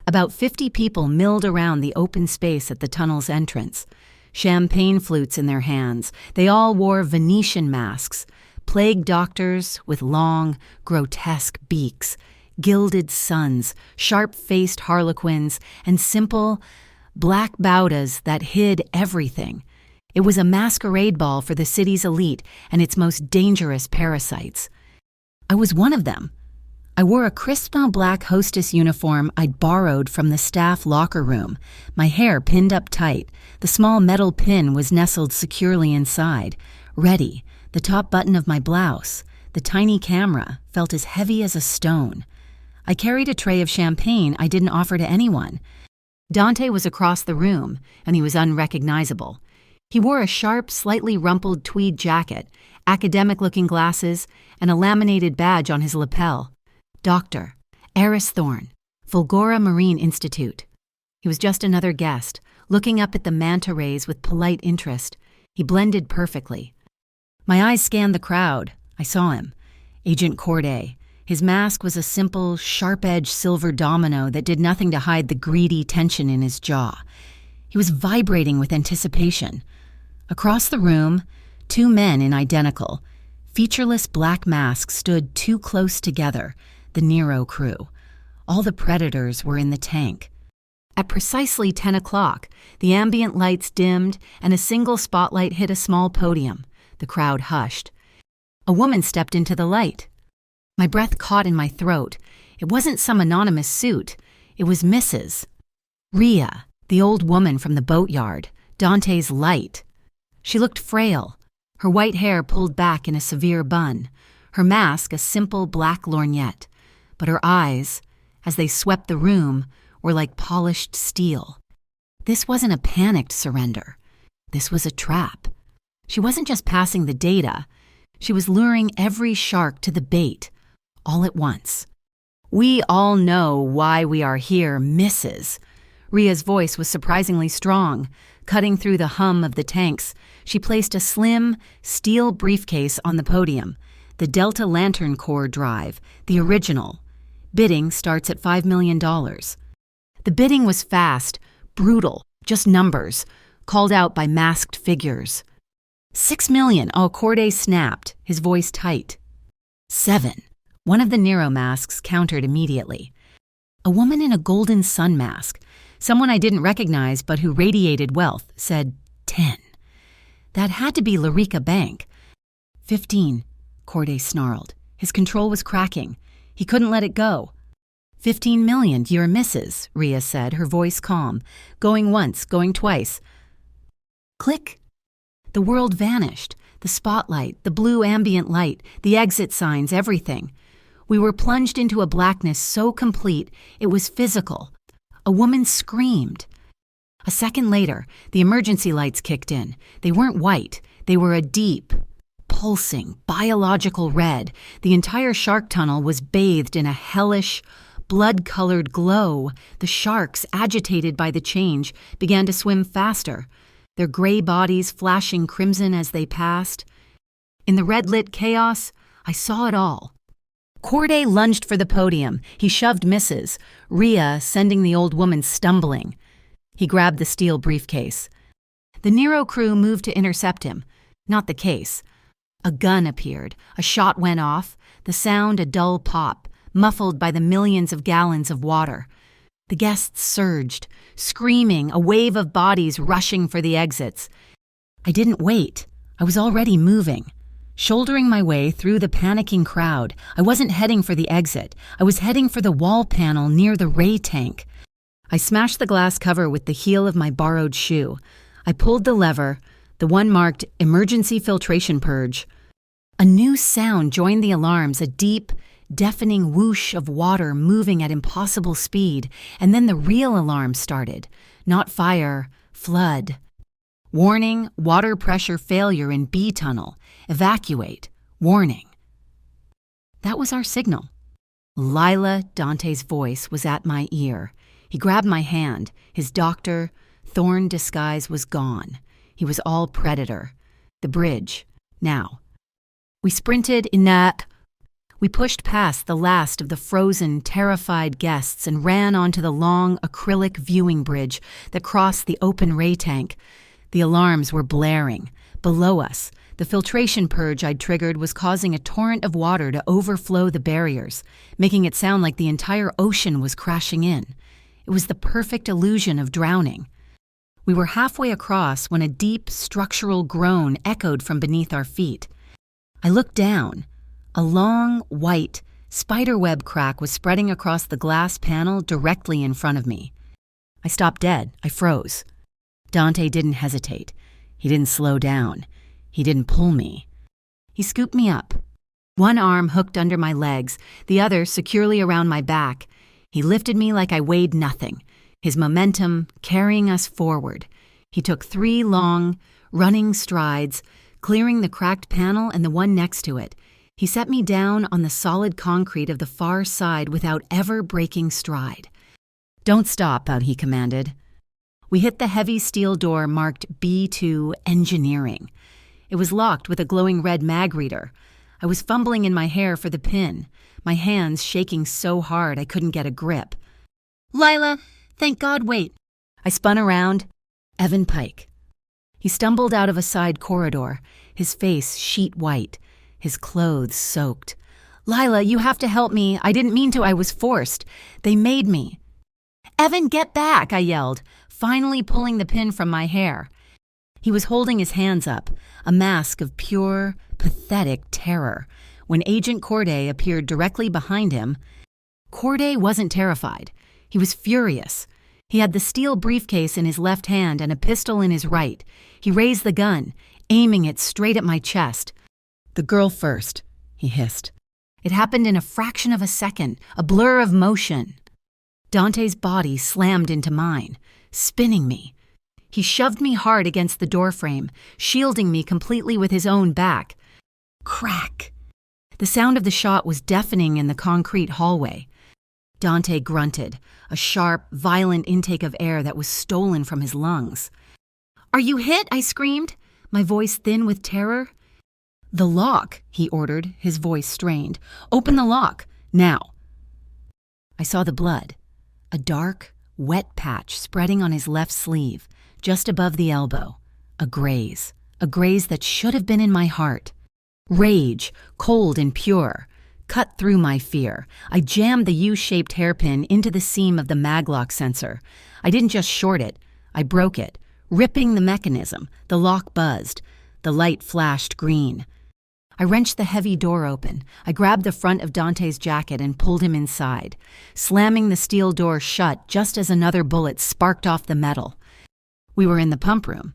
About 50 people milled around the open space at the tunnel's entrance. Champagne flutes in their hands. They all wore Venetian masks. Plague doctors with long, grotesque beaks. Gilded suns, sharp-faced harlequins, and simple, black baudas that hid everything. It was a masquerade ball for the city's elite and its most dangerous parasites. I was one of them. I wore a crisp black hostess uniform I'd borrowed from the staff locker room, my hair pinned up tight. The small metal pin was nestled securely inside. Ready, the top button of my blouse. The tiny camera felt as heavy as a stone. I carried a tray of champagne I didn't offer to anyone. Dante was across the room, and he was unrecognizable. He wore a sharp, slightly rumpled tweed jacket, academic-looking glasses, and a laminated badge on his lapel. Dr. Eris Thorne, Fulgora Marine Institute. He was just another guest, looking up at the manta rays with polite interest. He blended perfectly. My eyes scanned the crowd. I saw him. Agent Corday. His mask was a simple, sharp-edged silver domino that did nothing to hide the greedy tension in his jaw. He was vibrating with anticipation. Across the room, two men in identical, featureless black masks stood too close together, the Nero crew. All the predators were in the tank. At precisely 10 o'clock, the ambient lights dimmed and a single spotlight hit a small podium. The crowd hushed. A woman stepped into the light. My breath caught in my throat. It wasn't some anonymous suit. It was Mrs. Rhea, the old woman from the boatyard, Dante's light. She looked frail, her white hair pulled back in a severe bun, her mask a simple black lorgnette, but her eyes, as they swept the room, were like polished steel. This wasn't a panicked surrender. This was a trap. She wasn't just passing the data. She was luring every shark to the bait, all at once. "We all know why we are here, Mrs." Rhea's voice was surprisingly strong. Cutting through the hum of the tanks, she placed a slim, steel briefcase on the podium, the Delta Lantern Corps drive, the original. Bidding starts at $5 million. The bidding was fast, brutal, just numbers, called out by masked figures. $6 million, Corday snapped, his voice tight. 7. One of the Nero masks countered immediately. A woman in a golden sun mask, someone I didn't recognize but who radiated wealth, said 10. That had to be Larica Bank. 15, Corday snarled. His control was cracking. He couldn't let it go. 15 million, you're Mrs., Rhea said, her voice calm. Going once, going twice. Click. The world vanished. The spotlight, the blue ambient light, the exit signs, everything. We were plunged into a blackness so complete it was physical. A woman screamed. A second later, the emergency lights kicked in. They weren't white. They were a deep, pulsing, biological red. The entire shark tunnel was bathed in a hellish, blood-colored glow. The sharks, agitated by the change, began to swim faster, their gray bodies flashing crimson as they passed. In the red-lit chaos, I saw it all. Corday lunged for the podium. He shoved Mrs. Rhea, sending the old woman stumbling. He grabbed the steel briefcase. The Nero crew moved to intercept him. Not the case. A gun appeared. A shot went off. The sound a dull pop, muffled by the millions of gallons of water. The guests surged, screaming, a wave of bodies rushing for the exits. I didn't wait. I was already moving. Shouldering my way through the panicking crowd, I wasn't heading for the exit. I was heading for the wall panel near the ray tank. I smashed the glass cover with the heel of my borrowed shoe. I pulled the lever, the one marked Emergency Filtration Purge. A new sound joined the alarms, a deep, deafening whoosh of water moving at impossible speed, and then the real alarm started. Not fire, flood. Warning, water pressure failure in B tunnel. Evacuate. Warning. That was our signal. Lila, Dante's voice, was at my ear. He grabbed my hand. His doctor, thorn disguise was gone. He was all predator. The bridge. Now. We sprinted inert. We pushed past the last of the frozen, terrified guests and ran onto the long, acrylic viewing bridge that crossed the open ray tank. The alarms were blaring. Below us, the filtration purge I'd triggered was causing a torrent of water to overflow the barriers, making it sound like the entire ocean was crashing in. It was the perfect illusion of drowning. We were halfway across when a deep, structural groan echoed from beneath our feet. I looked down. A long, white, spiderweb crack was spreading across the glass panel directly in front of me. I stopped dead. I froze. Dante didn't hesitate. He didn't slow down. He didn't pull me. He scooped me up. One arm hooked under my legs, the other securely around my back. He lifted me like I weighed nothing, his momentum carrying us forward. He took 3 long, running strides, clearing the cracked panel and the one next to it. He set me down on the solid concrete of the far side without ever breaking stride. "Don't stop," he commanded. We hit the heavy steel door marked B2 Engineering. It was locked with a glowing red mag reader. I was fumbling in my hair for the pin, my hands shaking so hard I couldn't get a grip. "Lila, thank God, wait." I spun around. Evan Pike. He stumbled out of a side corridor, his face sheet white, his clothes soaked. "Lila, you have to help me. I didn't mean to. I was forced. They made me." "Evan, get back," I yelled, finally pulling the pin from my hair. He was holding his hands up, a mask of pure, pathetic terror. When Agent Corday appeared directly behind him, Corday wasn't terrified. He was furious. He had the steel briefcase in his left hand and a pistol in his right. He raised the gun, aiming it straight at my chest. "The girl first," he hissed. It happened in a fraction of a second, a blur of motion. Dante's body slammed into mine, spinning me. He shoved me hard against the doorframe, shielding me completely with his own back. Crack! The sound of the shot was deafening in the concrete hallway. Dante grunted, a sharp, violent intake of air that was stolen from his lungs. "Are you hit?" I screamed, my voice thin with terror. "The lock," he ordered, his voice strained. "Open the lock, now." I saw the blood, a dark, wet patch spreading on his left sleeve, just above the elbow. A graze that should have been in my heart. Rage, cold and pure, cut through my fear. I jammed the U-shaped hairpin into the seam of the maglock sensor. I didn't just short it, I broke it, ripping the mechanism. The lock buzzed. The light flashed green. I wrenched the heavy door open. I grabbed the front of Dante's jacket and pulled him inside, slamming the steel door shut just as another bullet sparked off the metal. We were in the pump room.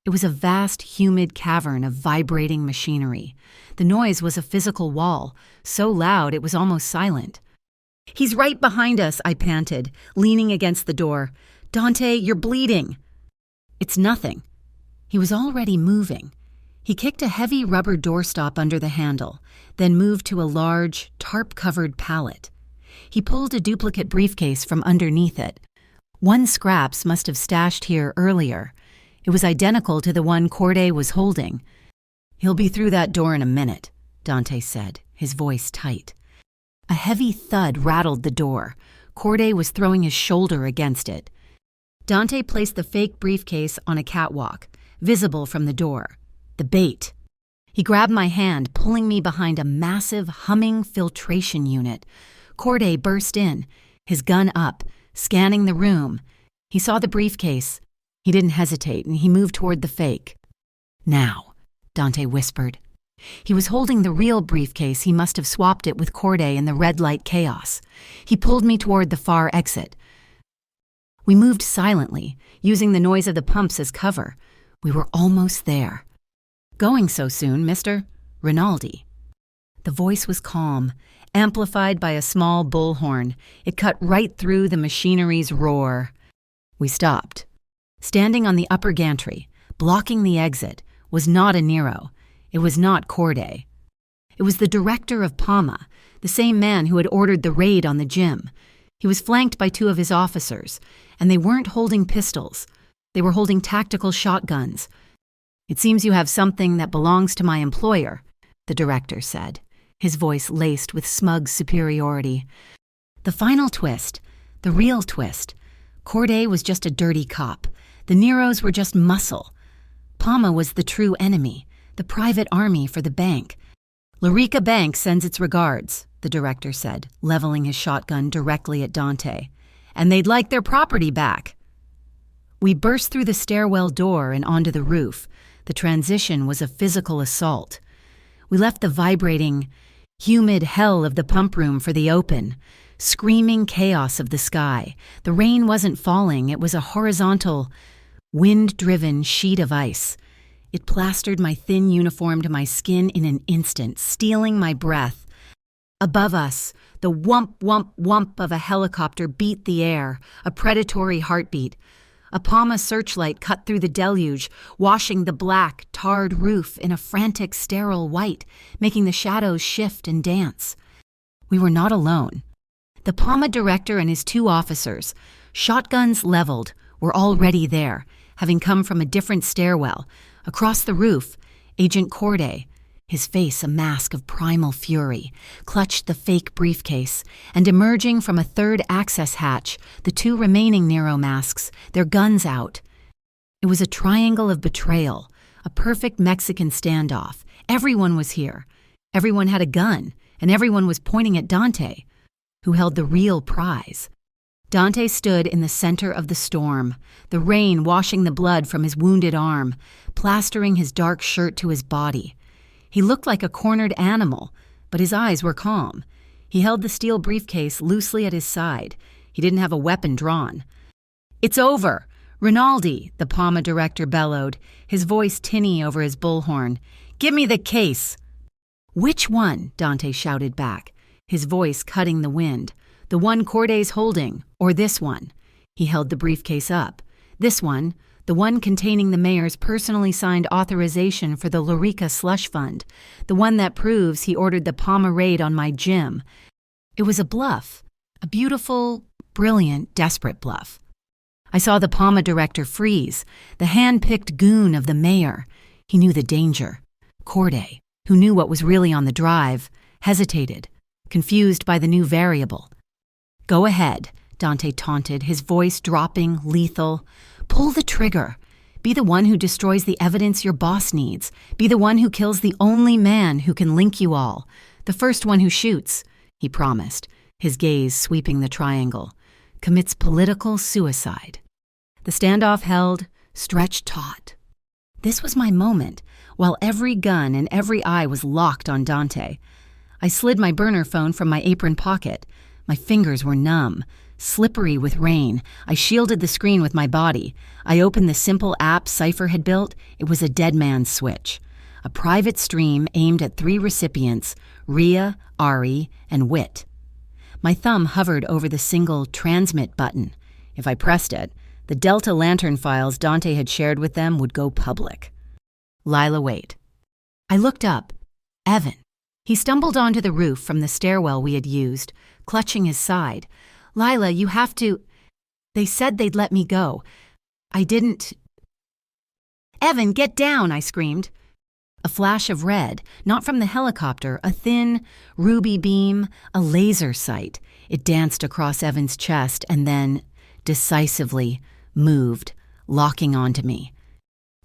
It was a vast, humid cavern of vibrating machinery. The noise was a physical wall, so loud it was almost silent. "He's right behind us," I panted, leaning against the door. "Dante, you're bleeding." "It's nothing." He was already moving. He kicked a heavy rubber doorstop under the handle, then moved to a large, tarp-covered pallet. He pulled a duplicate briefcase from underneath it. One Scraps must have stashed here earlier. It was identical to the one Corday was holding. "He'll be through that door in a minute," Dante said, his voice tight. A heavy thud rattled the door. Corday was throwing his shoulder against it. Dante placed the fake briefcase on a catwalk, visible from the door. The bait. He grabbed my hand, pulling me behind a massive, humming filtration unit. Corday burst in, his gun up, scanning the room. He saw the briefcase. He didn't hesitate, and he moved toward the fake. "Now," Dante whispered. He was holding the real briefcase. He must have swapped it with Corday in the red light chaos. He pulled me toward the far exit. We moved silently, using the noise of the pumps as cover. We were almost there. "Going so soon, Mr. Rinaldi." The voice was calm, amplified by a small bullhorn. It cut right through the machinery's roar. We stopped. Standing on the upper gantry, blocking the exit, was not a Nero. It was not Corday. It was the director of PAMA, the same man who had ordered the raid on the gym. He was flanked by 2 of his officers, and they weren't holding pistols. They were holding tactical shotguns. "It seems you have something that belongs to my employer," the director said, his voice laced with smug superiority. The final twist, the real twist. Corday was just a dirty cop. The Neros were just muscle. PAMA was the true enemy, the private army for the bank. "Lorica Bank sends its regards," the director said, leveling his shotgun directly at Dante. "And they'd like their property back." We burst through the stairwell door and onto the roof. The transition was a physical assault. We left the vibrating, humid hell of the pump room for the open, screaming chaos of the sky. The rain wasn't falling, it was a horizontal, wind-driven sheet of ice. It plastered my thin uniform to my skin in an instant, stealing my breath. Above us, the whump, whump, whump of a helicopter beat the air, a predatory heartbeat. A PAMA searchlight cut through the deluge, washing the black, tarred roof in a frantic, sterile white, making the shadows shift and dance. We were not alone. The PAMA director and his 2 officers, shotguns leveled, were already there, having come from a different stairwell. Across the roof, Agent Corday, his face a mask of primal fury, clutched the fake briefcase, and emerging from a 3rd access hatch, the 2 remaining Nero masks, their guns out. It was a triangle of betrayal, a perfect Mexican standoff. Everyone was here. Everyone had a gun, and everyone was pointing at Dante, who held the real prize. Dante stood in the center of the storm, the rain washing the blood from his wounded arm, plastering his dark shirt to his body. He looked like a cornered animal, but his eyes were calm. He held the steel briefcase loosely at his side. He didn't have a weapon drawn. "It's over! Rinaldi," the PAMA director bellowed, his voice tinny over his bullhorn. "Give me the case!" "Which one?" Dante shouted back, his voice cutting the wind. "The one Corday's holding, or this one?" He held the briefcase up. "This one, the one containing the mayor's personally signed authorization for the Lorica slush fund, the one that proves he ordered the PAMA raid on my gym." It was a bluff, a beautiful, brilliant, desperate bluff. I saw the PAMA director freeze, the hand-picked goon of the mayor. He knew the danger. Corday, who knew what was really on the drive, hesitated, confused by the new variable. "Go ahead," Dante taunted, his voice dropping, lethal. "Pull the trigger. Be the one who destroys the evidence your boss needs. Be the one who kills the only man who can link you all. The first one who shoots," he promised, his gaze sweeping the triangle, "commits political suicide." The standoff held, stretched taut. This was my moment, while every gun and every eye was locked on Dante. I slid my burner phone from my apron pocket. My fingers were numb, slippery with rain. I shielded the screen with my body. I opened the simple app Cypher had built. It was a dead man's switch. A private stream aimed at 3 recipients, Rhea, Ari, and Wit. My thumb hovered over the single transmit button. If I pressed it, the Delta Lantern files Dante had shared with them would go public. Lila, wait. I looked up. Evan. He stumbled onto the roof from the stairwell we had used, clutching his side. "Lila, you have to—" "They said they'd let me go. I didn't—" "Evan, get down!" I screamed. A flash of red, not from the helicopter, a thin, ruby beam, a laser sight. It danced across Evan's chest and then, decisively, moved, locking onto me.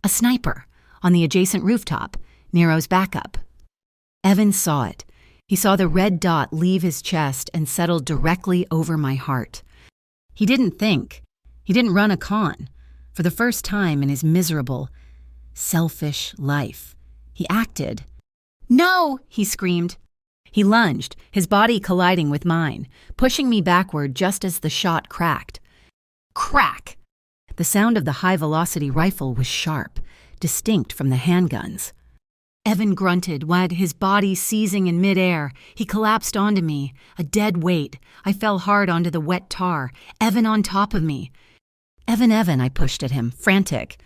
A sniper, on the adjacent rooftop, Nero's backup. Evan saw it. He saw the red dot leave his chest and settle directly over my heart. He didn't think. He didn't run a con. For the first time in his miserable, selfish life, he acted. "No!" he screamed. He lunged, his body colliding with mine, pushing me backward just as the shot cracked. Crack! The sound of the high-velocity rifle was sharp, distinct from the handguns. Evan grunted, his body seizing in midair. He collapsed onto me, a dead weight. I fell hard onto the wet tar, Evan on top of me. Evan, I pushed at him, frantic.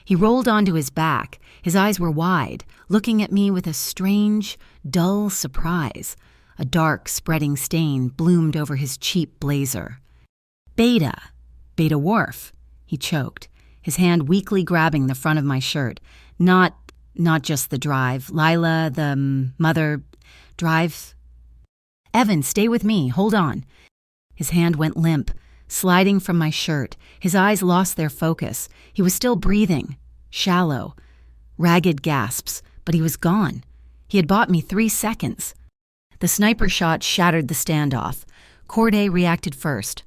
He rolled onto his back. His eyes were wide, looking at me with a strange, dull surprise. A dark, spreading stain bloomed over his cheap blazer. Beta Wharf, he choked, his hand weakly grabbing the front of my shirt. Not just the drive. Lila, the mother, drive. Evan, stay with me. Hold on. His hand went limp, sliding from my shirt. His eyes lost their focus. He was still breathing, shallow, ragged gasps, but he was gone. He had bought me 3 seconds. The sniper shot shattered the standoff. Corday reacted first.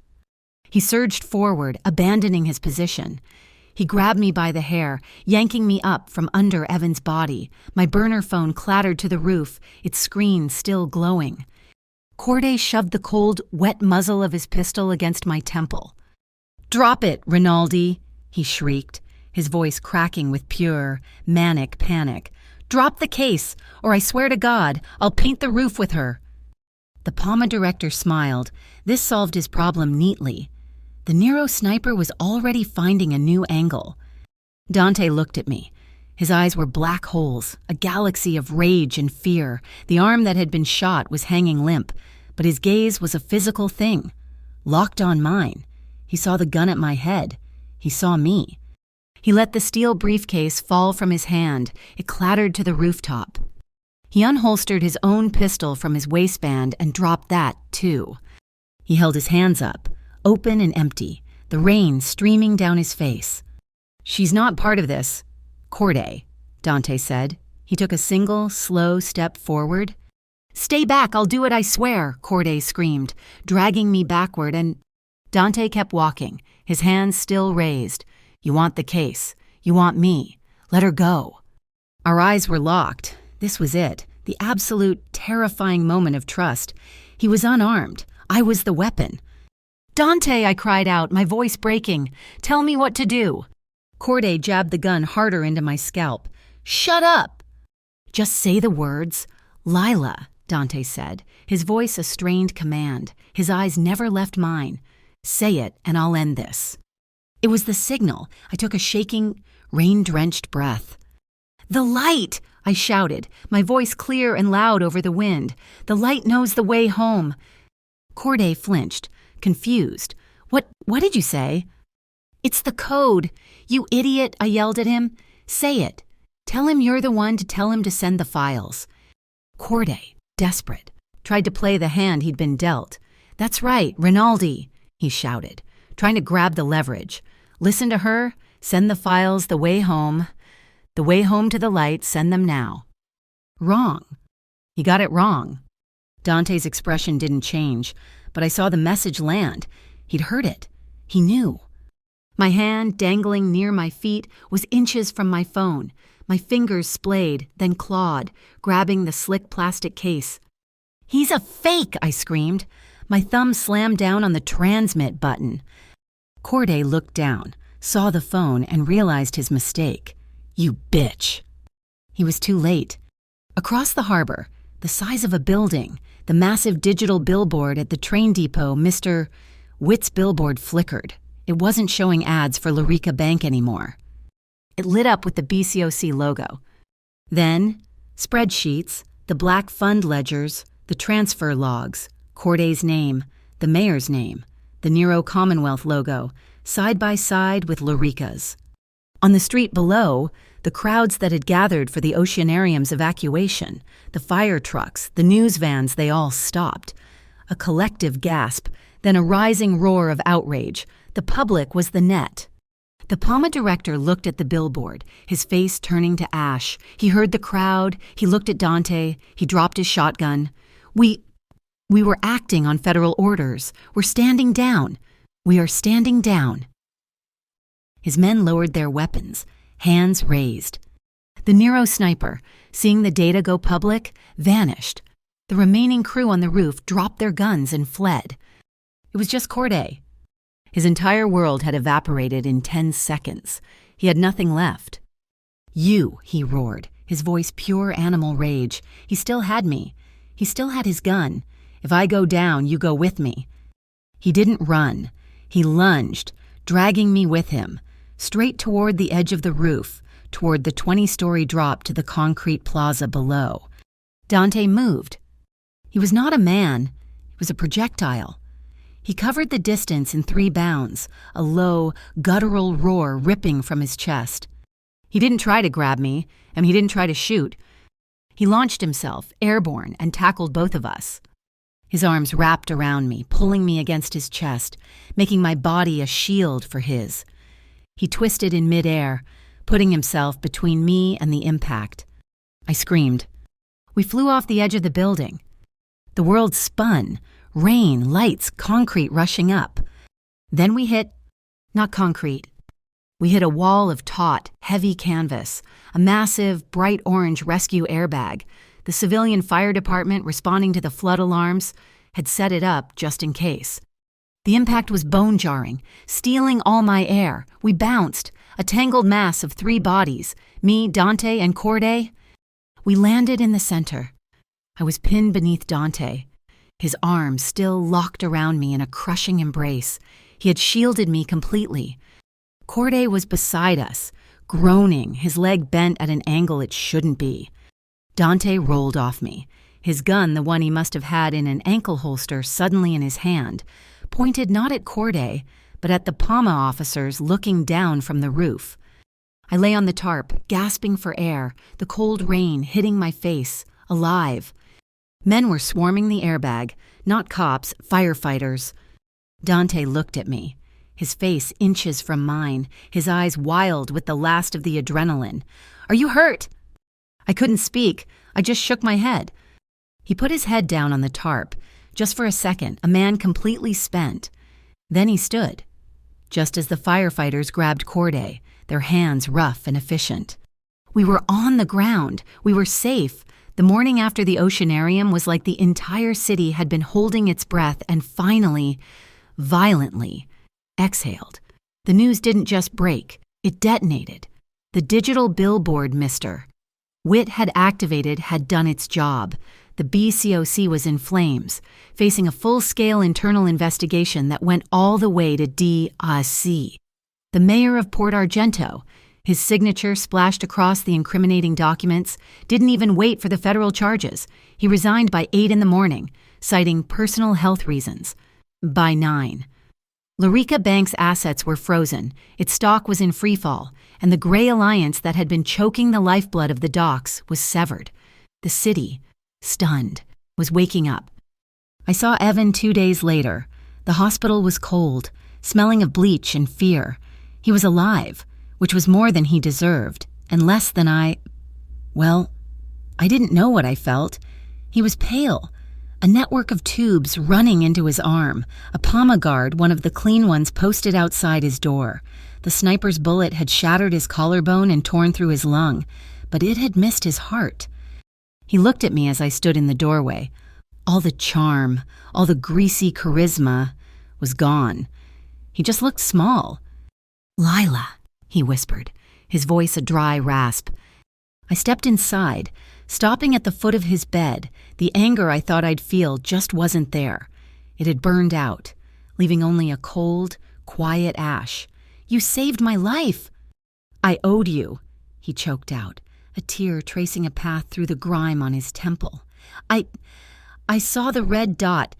He surged forward, abandoning his position. He grabbed me by the hair, yanking me up from under Evan's body. My burner phone clattered to the roof, its screen still glowing. Corday shoved the cold, wet muzzle of his pistol against my temple. "Drop it, Rinaldi," he shrieked, his voice cracking with pure, manic panic. "Drop the case, or I swear to God, I'll paint the roof with her." The Palma director smiled. This solved his problem neatly. The Nero sniper was already finding a new angle. Dante looked at me. His eyes were black holes, a galaxy of rage and fear. The arm that had been shot was hanging limp, but his gaze was a physical thing, locked on mine. He saw the gun at my head. He saw me. He let the steel briefcase fall from his hand. It clattered to the rooftop. He unholstered his own pistol from his waistband and dropped that, too. He held his hands up, open and empty, the rain streaming down his face. "She's not part of this, Corday," Dante said. He took a single, slow step forward. "Stay back, I'll do it, I swear," Corday screamed, dragging me backward, and Dante kept walking, his hands still raised. "You want the case. You want me. Let her go." Our eyes were locked. This was it, the absolute terrifying moment of trust. He was unarmed. I was the weapon. "Dante," I cried out, my voice breaking. "Tell me what to do." Corday jabbed the gun harder into my scalp. "Shut up!" "Just say the words." "Lila," Dante said, his voice a strained command. His eyes never left mine. "Say it, and I'll end this." It was the signal. I took a shaking, rain-drenched breath. "The light!" I shouted, my voice clear and loud over the wind. "The light knows the way home." Corday flinched, confused. What did you say?" "It's the code. You idiot," I yelled at him. "Say it. Tell him you're the one to tell him to send the files." Corday, desperate, tried to play the hand he'd been dealt. "That's right, Rinaldi," he shouted, trying to grab the leverage. "Listen to her, send the files the way home. The way home to the light, send them now." Wrong. He got it wrong. Dante's expression didn't change, but I saw the message land. He'd heard it. He knew. My hand, dangling near my feet, was inches from my phone. My fingers splayed, then clawed, grabbing the slick plastic case. "He's a fake!" I screamed. My thumb slammed down on the transmit button. Corday looked down, saw the phone, and realized his mistake. "You bitch." He was too late. Across the harbor, the size of a building, the massive digital billboard at the train depot, Mr. Witt's billboard flickered. It wasn't showing ads for Larica Bank anymore. It lit up with the BCOC logo. Then, spreadsheets, the black fund ledgers, the transfer logs, Corday's name, the mayor's name, the Nero Commonwealth logo, side by side with Larica's. On the street below, the crowds that had gathered for the Oceanarium's evacuation, the fire trucks, the news vans, they all stopped. A collective gasp, then a rising roar of outrage. The public was the net. The Palma director looked at the billboard, his face turning to ash. He heard the crowd. He looked at Dante. He dropped his shotgun. We were acting on federal orders. We're standing down. We are standing down." His men lowered their weapons, hands raised. The Nero sniper, seeing the data go public, vanished. The remaining crew on the roof dropped their guns and fled. It was just Corday. His entire world had evaporated in 10 seconds. He had nothing left. "You," he roared, his voice pure animal rage. He still had me. He still had his gun. "If I go down, you go with me." He didn't run. He lunged, dragging me with him. straight toward the edge of the roof, toward the 20-story drop to the concrete plaza below. Dante moved. He was not a man, he was a projectile. He covered the distance in 3 bounds, a low, guttural roar ripping from his chest. He didn't try to grab me, and he didn't try to shoot. He launched himself, airborne, and tackled both of us. His arms wrapped around me, pulling me against his chest, making my body a shield for his. He twisted in midair, putting himself between me and the impact. I screamed. We flew off the edge of the building. The world spun, rain, lights, concrete rushing up. Then we hit, not concrete. We hit a wall of taut, heavy canvas, a massive, bright orange rescue airbag. The civilian fire department, responding to the flood alarms, had set it up just in case. The impact was bone-jarring, stealing all my air. We bounced, a tangled mass of 3 bodies, me, Dante, and Corday. We landed in the center. I was pinned beneath Dante, his arms still locked around me in a crushing embrace. He had shielded me completely. Corday was beside us, groaning, his leg bent at an angle it shouldn't be. Dante rolled off me, his gun, the one he must have had in an ankle holster suddenly in his hand, pointed not at Corday, but at the PAMA officers looking down from the roof. I lay on the tarp, gasping for air, the cold rain hitting my face, alive. Men were swarming the airbag, not cops, firefighters. Dante looked at me, his face inches from mine, his eyes wild with the last of the adrenaline. "Are you hurt?" I couldn't speak. I just shook my head. He put his head down on the tarp. Just for a second, a man completely spent. Then he stood, just as the firefighters grabbed Corday, their hands rough and efficient. We were on the ground. We were safe. The morning after the Oceanarium was like the entire city had been holding its breath and finally, violently, exhaled. The news didn't just break. It detonated. The digital billboard mister. WIT had activated, had done its job. The BCOC was in flames, facing a full-scale internal investigation that went all the way to DIC. The mayor of Port Argento, his signature splashed across the incriminating documents, didn't even wait for the federal charges. He resigned by 8 in the morning, citing personal health reasons. By 9. Larica Bank's assets were frozen, its stock was in freefall, and the gray alliance that had been choking the lifeblood of the docks was severed. The city, stunned, was waking up. I saw Evan 2 days later. The hospital was cold, smelling of bleach and fear. He was alive, which was more than he deserved, and less than I didn't know what I felt. He was pale, a network of tubes running into his arm, a PAMA guard, one of the clean ones, posted outside his door. The sniper's bullet had shattered his collarbone and torn through his lung, but it had missed his heart. He looked at me as I stood in the doorway. All the charm, all the greasy charisma was gone. He just looked small. "Lila," he whispered, his voice a dry rasp. I stepped inside, stopping at the foot of his bed. The anger I thought I'd feel just wasn't there. It had burned out, leaving only a cold, quiet ash. "You saved my life." "I owed you," he choked out, a tear tracing a path through the grime on his temple. I saw the red dot.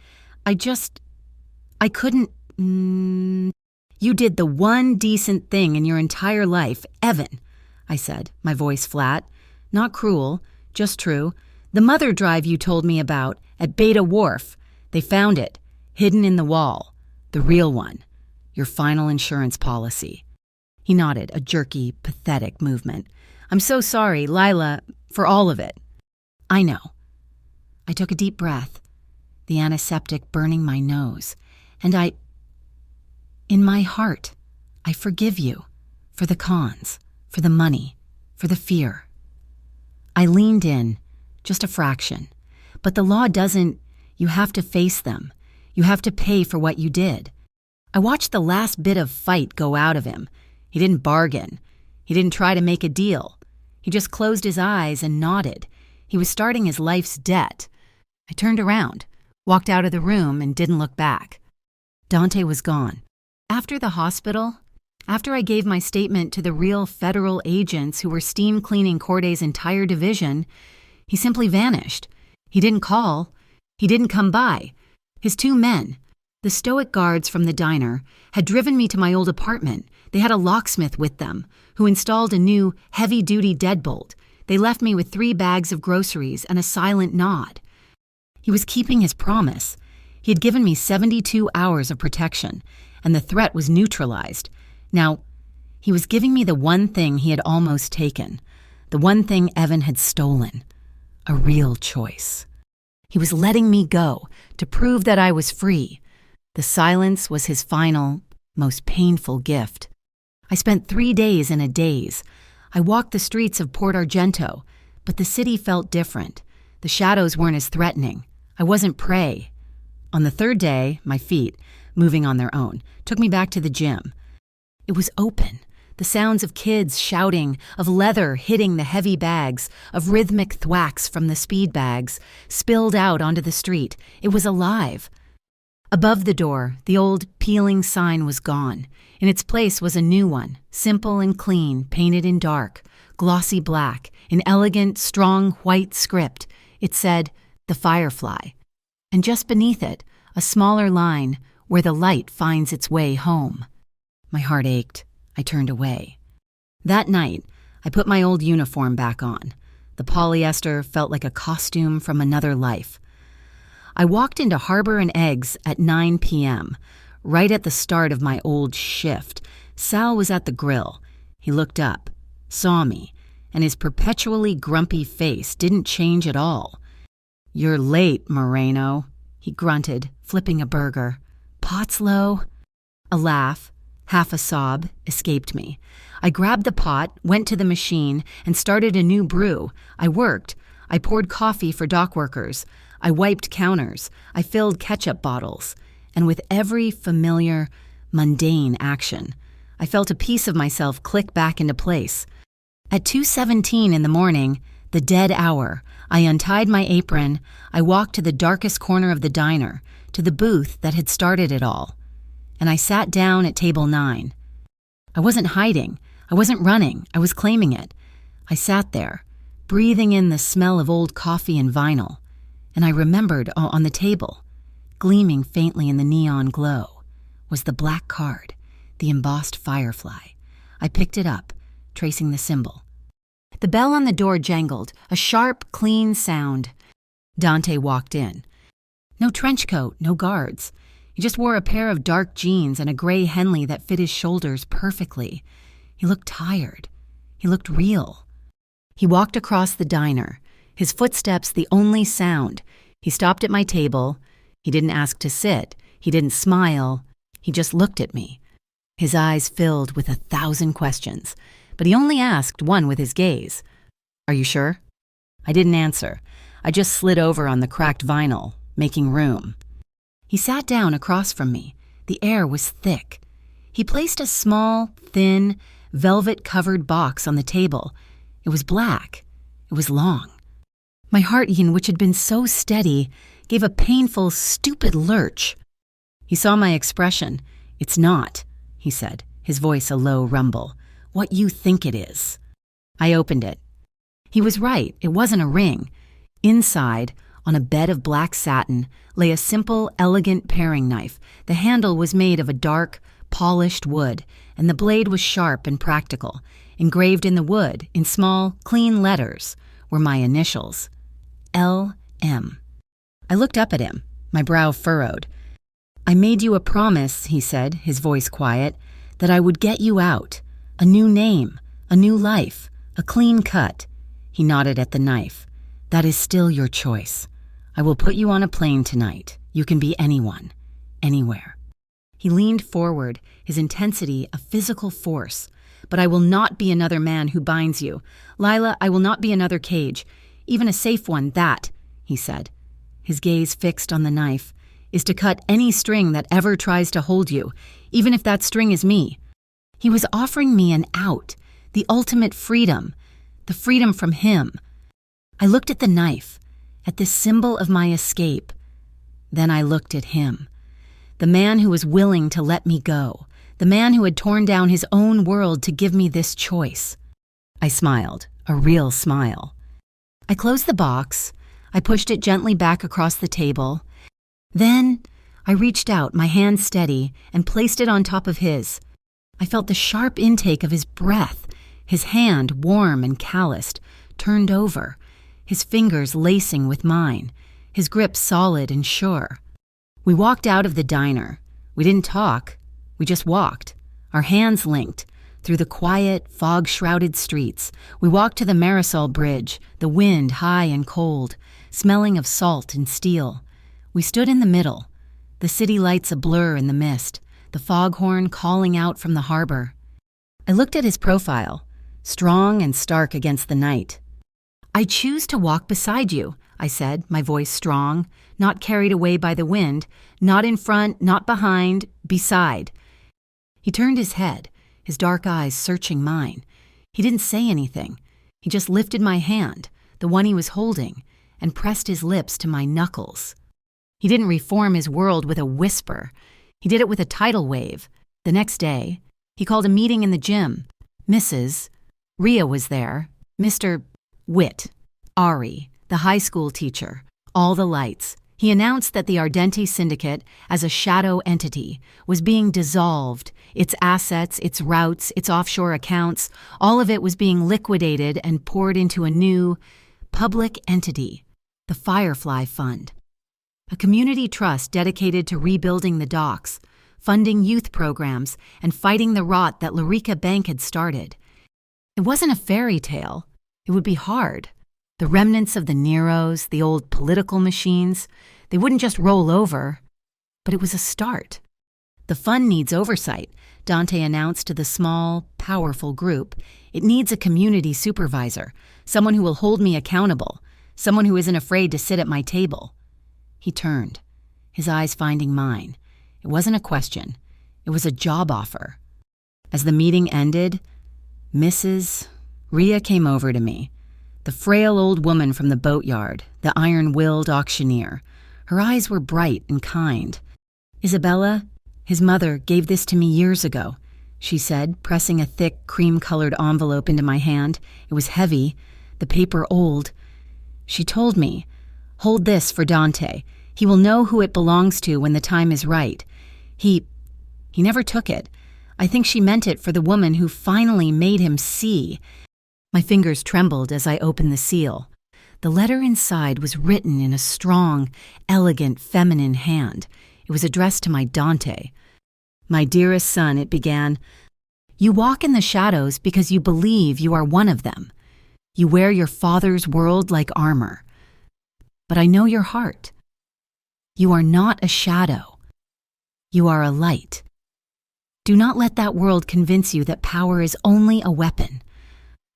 I couldn't. You did the one decent thing in your entire life, Evan," I said, my voice flat. "Not cruel, just true. The mother drive you told me about, at Beta Wharf. They found it, hidden in the wall. The real one. Your final insurance policy." He nodded, a jerky, pathetic movement. "I'm so sorry, Lila, for all of it." "I know." I took a deep breath, the antiseptic burning my nose, and in my heart, I forgive you for the cons, for the money, for the fear. I leaned in, just a fraction. But the law doesn't, you have to face them. You have to pay for what you did. I watched the last bit of fight go out of him. He didn't bargain. He didn't try to make a deal. He just closed his eyes and nodded. He was starting his life's debt. I turned around, walked out of the room, and didn't look back. Dante was gone. After the hospital, After I gave my statement to the real federal agents who were steam cleaning Corday's entire division, he simply vanished. He didn't call. He didn't come by. His 2 men, the stoic guards from the diner, had driven me to my old apartment. They had a locksmith with them, who installed a new, heavy-duty deadbolt. They left me with 3 bags of groceries and a silent nod. He was keeping his promise. He had given me 72 hours of protection, and the threat was neutralized. Now, he was giving me the one thing he had almost taken, the one thing Evan had stolen, a real choice. He was letting me go to prove that I was free. The silence was his final, most painful gift. I spent 3 days in a daze. I walked the streets of Port Argento, but the city felt different. The shadows weren't as threatening. I wasn't prey. On the 3rd day, my feet, moving on their own, took me back to the gym. It was open. The sounds of kids shouting, of leather hitting the heavy bags, of rhythmic thwacks from the speed bags, spilled out onto the street. It was alive. Above the door, the old peeling sign was gone. In its place was a new one, simple and clean, painted in dark, glossy black, in elegant, strong white script. It said, "The Firefly." And just beneath it, a smaller line, "Where the light finds its way home." My heart ached. I turned away. That night, I put my old uniform back on. The polyester felt like a costume from another life. I walked into Harbor and Eggs at 9 p.m., right at the start of my old shift. Sal was at the grill. He looked up, saw me, and his perpetually grumpy face didn't change at all. "You're late, Moreno," he grunted, flipping a burger. "Pot's low." A laugh, half a sob, escaped me. I grabbed the pot, went to the machine, and started a new brew. I worked. I poured coffee for dock workers. I wiped counters. I filled ketchup bottles. And with every familiar, mundane action, I felt a piece of myself click back into place. At 2:17 in the morning, the dead hour, I untied my apron. I walked to the darkest corner of the diner, to the booth that had started it all. And I sat down at table 9. I wasn't hiding. I wasn't running. I was claiming it. I sat there, breathing in the smell of old coffee and vinyl. And I remembered on the table, gleaming faintly in the neon glow, was the black card, the embossed firefly. I picked it up, tracing the symbol. The bell on the door jangled, a sharp, clean sound. Dante walked in. No trench coat, no guards. He just wore a pair of dark jeans and a gray Henley that fit his shoulders perfectly. He looked tired. He looked real. He walked across the diner, his footsteps the only sound. He stopped at my table. He didn't ask to sit. He didn't smile. He just looked at me. His eyes filled with 1,000 questions, but he only asked one with his gaze. "Are you sure?" I didn't answer. I just slid over on the cracked vinyl, making room. He sat down across from me. The air was thick. He placed a small, thin, velvet-covered box on the table. It was black. It was long. My heart, which had been so steady, gave a painful, stupid lurch. He saw my expression. "It's not," he said, his voice a low rumble. "What you think it is." I opened it. He was right. It wasn't a ring. Inside, on a bed of black satin, lay a simple, elegant paring knife. The handle was made of a dark, polished wood, and the blade was sharp and practical. Engraved in the wood, in small, clean letters, were my initials. L.M. I looked up at him, my brow furrowed. "I made you a promise," he said, his voice quiet, "that I would get you out. A new name, a new life, a clean cut." He nodded at the knife. "That is still your choice. I will put you on a plane tonight. You can be anyone, anywhere." He leaned forward, his intensity a physical force. "But I will not be another man who binds you. Lila, I will not be another cage. Even a safe one, that," he said, his gaze fixed on the knife, "is to cut any string that ever tries to hold you, even if that string is me." He was offering me an out, the ultimate freedom, the freedom from him. I looked at the knife, at this symbol of my escape. Then I looked at him, the man who was willing to let me go, the man who had torn down his own world to give me this choice. I smiled, a real smile. I closed the box. I pushed it gently back across the table. Then I reached out, my hand steady, and placed it on top of his. I felt the sharp intake of his breath, his hand, warm and calloused, turned over, his fingers lacing with mine, his grip solid and sure. We walked out of the diner. We didn't talk. We just walked, our hands linked, through the quiet, fog-shrouded streets. We walked to the Marisol Bridge, the wind high and cold, smelling of salt and steel. We stood in the middle, the city lights a blur in the mist, the foghorn calling out from the harbor. I looked at his profile, strong and stark against the night. "I choose to walk beside you," I said, my voice strong, not carried away by the wind, not in front, not behind, beside. He turned his head, his dark eyes searching mine. He didn't say anything. He just lifted my hand, the one he was holding, and pressed his lips to my knuckles. He didn't reform his world with a whisper. He did it with a tidal wave. The next day, he called a meeting in the gym. Mrs. Rhea was there, Mr. Witt, Ari, the high school teacher, all the lights. He announced that the Ardenti Syndicate, as a shadow entity, was being dissolved. Its assets, its routes, its offshore accounts, all of it was being liquidated and poured into a new, public entity, the Firefly Fund. A community trust dedicated to rebuilding the docks, funding youth programs, and fighting the rot that Larica Bank had started. It wasn't a fairy tale. It would be hard. The remnants of the Neros, the old political machines, they wouldn't just roll over. But it was a start. "The fund needs oversight," Dante announced to the small, powerful group. "It needs a community supervisor, someone who will hold me accountable, someone who isn't afraid to sit at my table." He turned, his eyes finding mine. It wasn't a question. It was a job offer. As the meeting ended, Mrs. Rhea came over to me. The frail old woman from the boatyard, the iron-willed auctioneer. Her eyes were bright and kind. "Isabella, his mother, gave this to me years ago," she said, pressing a thick, cream-colored envelope into my hand. It was heavy, the paper old. She told me, "Hold this for Dante. He will know who it belongs to when the time is right." He never took it. I think she meant it for the woman who finally made him see. My fingers trembled as I opened the seal. The letter inside was written in a strong, elegant, feminine hand. It was addressed to my Dante. "My dearest son," it began, "you walk in the shadows because you believe you are one of them. You wear your father's world like armor. But I know your heart. You are not a shadow. You are a light. Do not let that world convince you that power is only a weapon.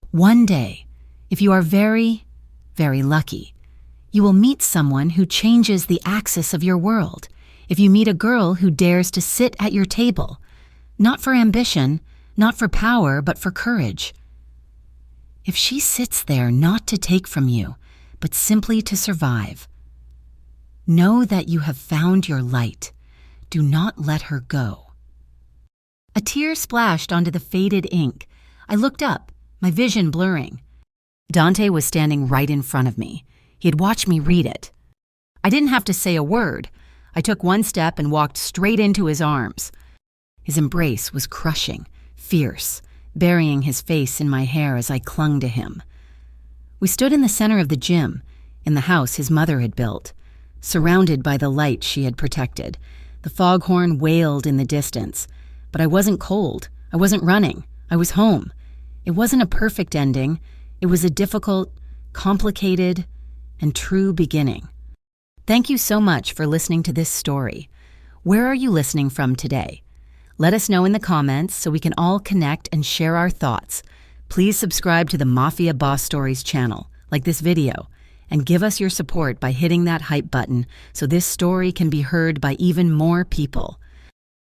One day, if you are very, very lucky, you will meet someone who changes the axis of your world. If you meet a girl who dares to sit at your table, not for ambition, not for power, but for courage. If she sits there not to take from you, but simply to survive, know that you have found your light. Do not let her go." A tear splashed onto the faded ink. I looked up, my vision blurring. Dante was standing right in front of me. He had watched me read it. I didn't have to say a word. I took one step and walked straight into his arms. His embrace was crushing, fierce, burying his face in my hair as I clung to him. We stood in the center of the gym, in the house his mother had built, surrounded by the light she had protected. The foghorn wailed in the distance, but I wasn't cold. I wasn't running. I was home. It wasn't a perfect ending. It was a difficult, complicated, and true beginning. Thank you so much for listening to this story. Where are you listening from today? Let us know in the comments so we can all connect and share our thoughts. Please subscribe to the Mafia Boss Stories channel, like this video, and give us your support by hitting that hype button so this story can be heard by even more people.